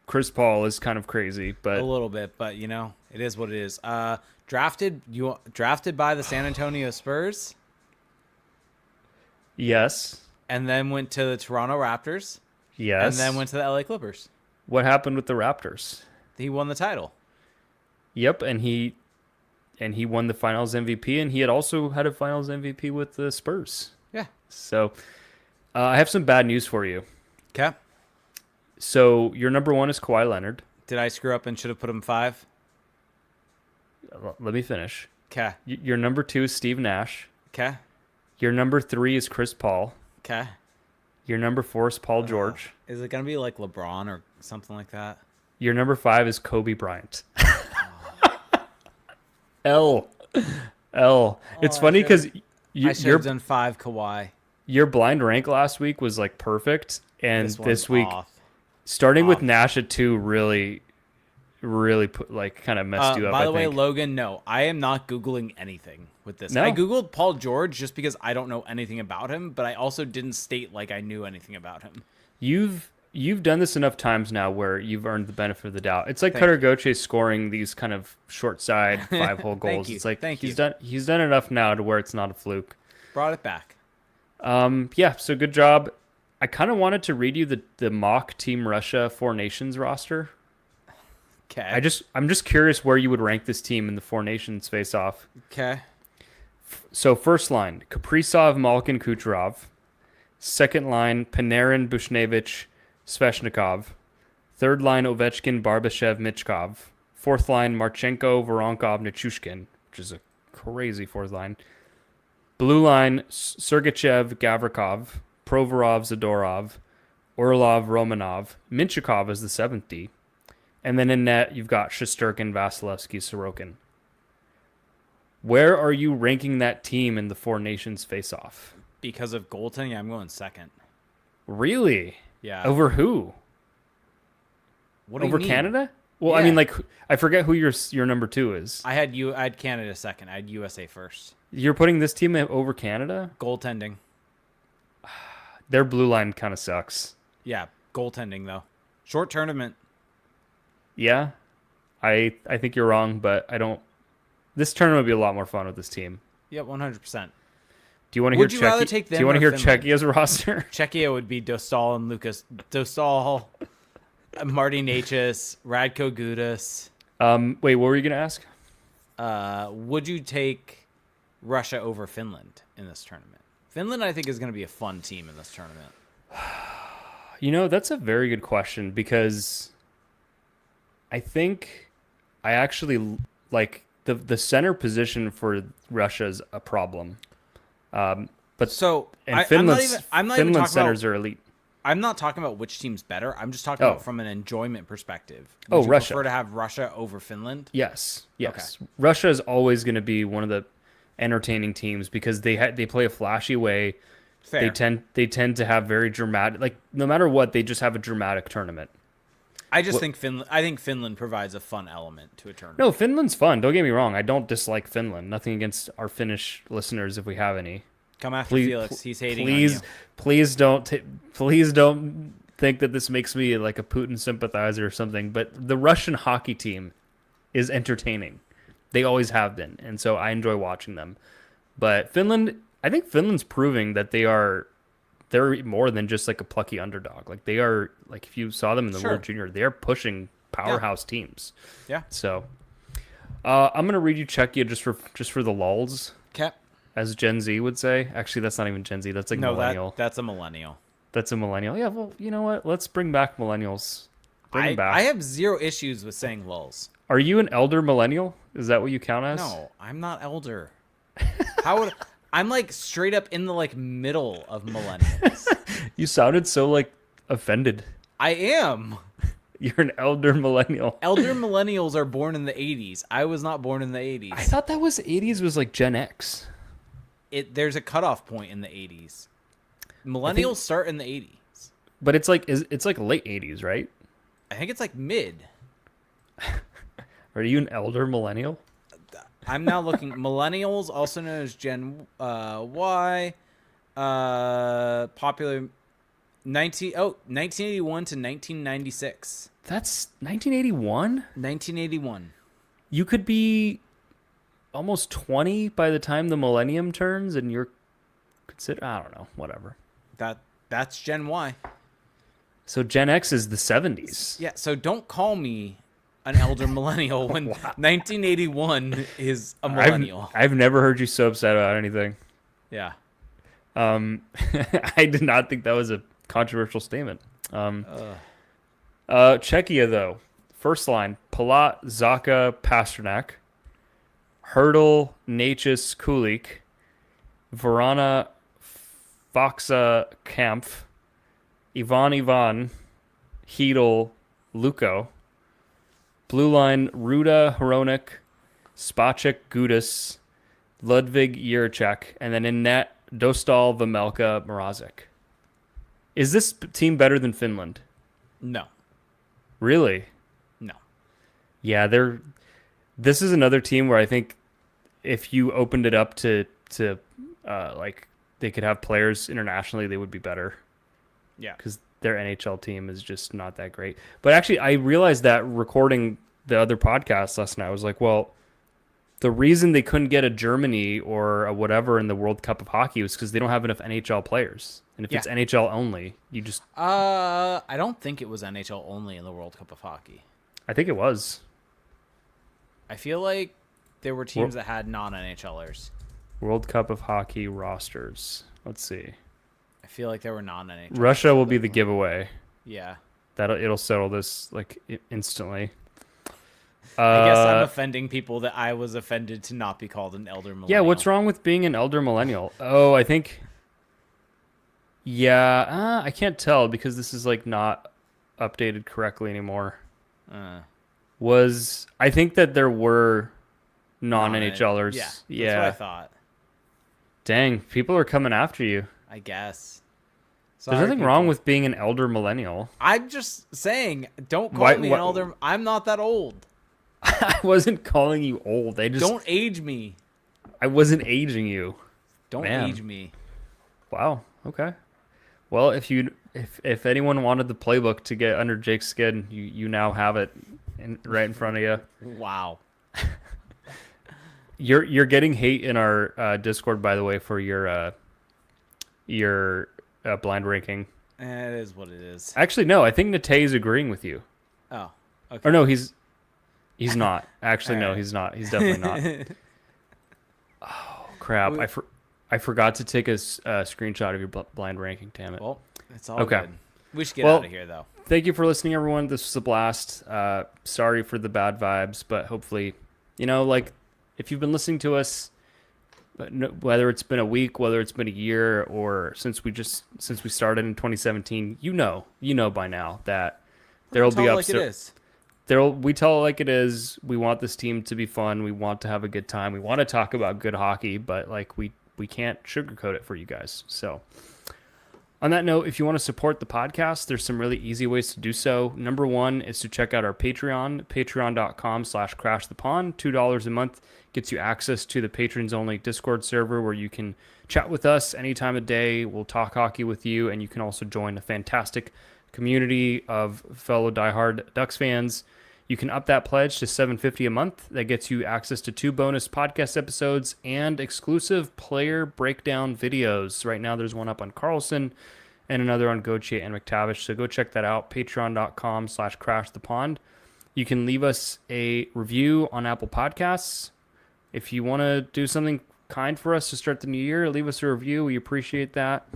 Chris Paul is kind of crazy, but A little bit, but it is what it is. Drafted by the San Antonio Spurs, yes, and then went to the Toronto Raptors, yes. and then went to the LA Clippers. What happened with the Raptors? He won the title. Yep, and he won the Finals MVP, and he had also had a Finals MVP with the Spurs. Yeah. So I have some bad news for you. Okay. So your number 1 is Kawhi Leonard. Did I screw up and should have put him 5? Let me finish. Okay. Your number 2 is Steve Nash. Okay. Your number 3 is Chris Paul. Okay. Your number 4 is Paul George. Is it gonna be like LeBron or something like that? Your number 5 is Kobe Bryant. L. It's funny because I should have done 5 Kawhi. your blind rank last week was like perfect, and This this one's week, off. starting with Nash at 2, really put like kind of messed you up. By the I way, think. Logan, no, I am not Googling anything with this. No? I Googled Paul George just because I don't know anything about him, but I also didn't state like I knew anything about him. You've done this enough times now where you've earned the benefit of the doubt. It's like Thank Cutter Goche scoring these kind of short side 5-hole goals. you. It's like Thank he's you. done enough now to where it's not a fluke. Brought it back. Yeah, so good job. I kind of wanted to read you the mock Team Russia 4 Nations roster. Okay. I'm just curious where you would rank this team in the 4 Nations face-off. Okay. So first line, Kaprizov, Malkin, Kucherov. Second line, Panarin, Bushnevich, Sveshnikov. Third line, Ovechkin, Barbashev, Michkov. Fourth line, Marchenko, Voronkov, Nichushkin, which is a crazy fourth line. Blue line, Sergachev, Gavrikov, Provorov, Zadorov, Orlov, Romanov. Minchikov is the 7th D. And then in net, you've got Shesterkin, Vasilevsky, Sorokin. Where are you ranking that team in the 4 Nations face-off? Because of goaltending, I'm going second. Really? Yeah. Over who? What do Over you mean? Canada? Well, I Yeah. mean, like, I forget who your number 2 is. I had Canada second. I had USA first. You're putting this team over Canada? Goaltending. Their blue line kind of sucks. Yeah, goaltending though. Short tournament. Yeah, I think you're wrong, but I don't. This tournament would be a lot more fun with this team. Yep, 100%. Do you want to hear? Would you rather take them Do you want to or hear Finland? Czechia's roster? Czechia would be Dostal and Lucas. Dostal, Marty Necas, Radko Gudas. Wait, what were you gonna ask? Would you take Russia over Finland in this tournament? Finland, I think, is going to be a fun team in this tournament. You know, that's a very good question because I think I actually like the center position for Russia is a problem. But So and I'm not even Finland's talking centers about. are elite. I'm not talking about which team's better. I'm just talking Oh. about from an enjoyment perspective. Oh, Would you Russia. prefer to have Russia over Finland? Yes. Russia is always going to be one of the entertaining teams because they play a flashy way. Fair. They tend to have very dramatic, like no matter what, they just have a dramatic tournament. I just think Finland. I think Finland provides a fun element to a tournament. No, Finland's fun. Don't get me wrong. I don't dislike Finland. Nothing against our Finnish listeners if we have any. Come after Felix. He's hating on you. Please don't think that this makes me like a Putin sympathizer or something. But the Russian hockey team is entertaining. They always have been, and so I enjoy watching them. But Finland, I think Finland's proving that they're more than just like a plucky underdog. Like they are, like if you saw them in the Sure. World Junior, they are pushing powerhouse teams. Yeah. So I'm gonna read you Czechia just for the lulls, Okay. as Gen Z would say. Actually, that's not even Gen Z. That's like No, millennial. that's a millennial. That's a millennial. Yeah. Well, you know what? Let's bring back millennials. Bring them back. I have zero issues with saying lulls. Are you an elder millennial? Is that what you count as? No, I'm not elder. How would I'm like straight up in the like middle of millennials. You sounded so like offended. I am. You're an elder millennial. Elder millennials are born in the 80s. I was not born in the 80s. I thought that was 80s was like Gen X. There's a cutoff point in the 80s. Millennials start in the 80s. But it's like late 80s, right? I think it's like mid. Are you an elder millennial? I'm now looking. Millennials, also known as Gen Y, popular 1981 to 1996. That's 1981? 1981. You could be almost 20 by the time the millennium turns and you're I don't know, whatever. That's Gen Y. So Gen X is the 70s. Yeah, so don't call me an elder millennial when 1981 is a millennial. I've never heard you so upset about anything. Yeah. I did not think that was a controversial statement. Czechia, though. First line, Palat, Zaka, Pasternak. Hurdle, Necas, Kulik. Varana, Foxa, Kampf. Ivan, Hedel, Luko. Blue line, Ruda, Hronik, Spacek, Gudas, Ludvig, Juracek, and then in net, Dostal, Vemelka, Mrazek. Is this team better than Finland? No. Really? No. Yeah, this is another team where I think if you opened it up to like they could have players internationally, they would be better. Yeah. Because their NHL team is just not that great. But actually, I realized that recording the other podcast last night, I was like, well, the reason they couldn't get a Germany or a whatever in the World Cup of Hockey was because they don't have enough NHL players. And if it's NHL only, you just... I don't think it was NHL only in the World Cup of Hockey. I think it was. I feel like there were teams that had non-NHLers. World Cup of Hockey rosters. Let's see. I feel like there were non-NHLers. Russia will be the giveaway. Yeah. It'll settle this like instantly. I guess I'm offending people that I was offended to not be called an elder millennial. Yeah, what's wrong with being an elder millennial? Oh, I think... Yeah, I can't tell because this is like not updated correctly anymore. I think that there were non-NHLers. Yeah, that's what I thought. Dang, people are coming after you. I guess. There's nothing wrong with being an elder millennial. I'm just saying, don't call me an elder. I'm not that old. I wasn't calling you old. Don't age me. I wasn't aging you. Don't age me. Wow. Okay. Well, if anyone wanted the playbook to get under Jake's skin, you now have it right in front of you. Wow. You're getting hate in our Discord, by the way, for your blind ranking. It is what it is. Actually, no. I think Nate is agreeing with you. Oh. Okay. Or no, he's not. Actually, no, right. He's not. He's definitely not. Oh crap! I forgot to take a screenshot of your blind ranking. Damn it. Well, it's all good. We should get out of here, though. Thank you for listening, everyone. This was a blast. Sorry for the bad vibes, but hopefully, if you've been listening to us, whether it's been a week, whether it's been a year, or since we started in 2017, you know by now that there'll be ups. We tell it like it is. We want this team to be fun. We want to have a good time. We want to talk about good hockey, but we can't sugarcoat it for you guys. So on that note, if you want to support the podcast, there's some really easy ways to do so. Number one is to check out our Patreon, patreon.com/crashthepond. $2 a month gets you access to the patrons only Discord server where you can chat with us any time of day. We'll talk hockey with you, and you can also join a fantastic community of fellow diehard Ducks fans. You can up that pledge to $7.50 a month. That gets you access to 2 bonus podcast episodes and exclusive player breakdown videos. Right now, there's one up on Carlson and another on Gauthier and McTavish. So go check that out, patreon.com/crashthepond. You can leave us a review on Apple Podcasts. If you want to do something kind for us to start the new year, leave us a review. We appreciate that.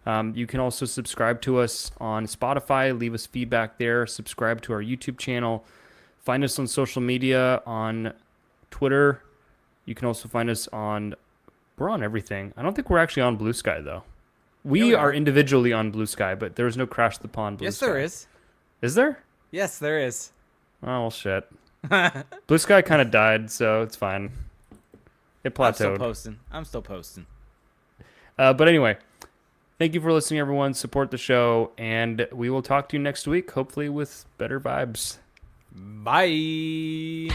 You can also subscribe to us on Spotify. Leave us feedback there. Subscribe to our YouTube channel. Find us on social media, on Twitter. You can also find us we're on everything. I don't think we're actually on Blue Sky, though. We are individually on Blue Sky, but there's no Crash the Pond Blue Sky. Yes, there is. Is there? Yes, there is. Oh, well, shit. Blue Sky kind of died, so it's fine. It plateaued. I'm still posting. But anyway, thank you for listening, everyone. Support the show, and we will talk to you next week, hopefully with better vibes. Bye.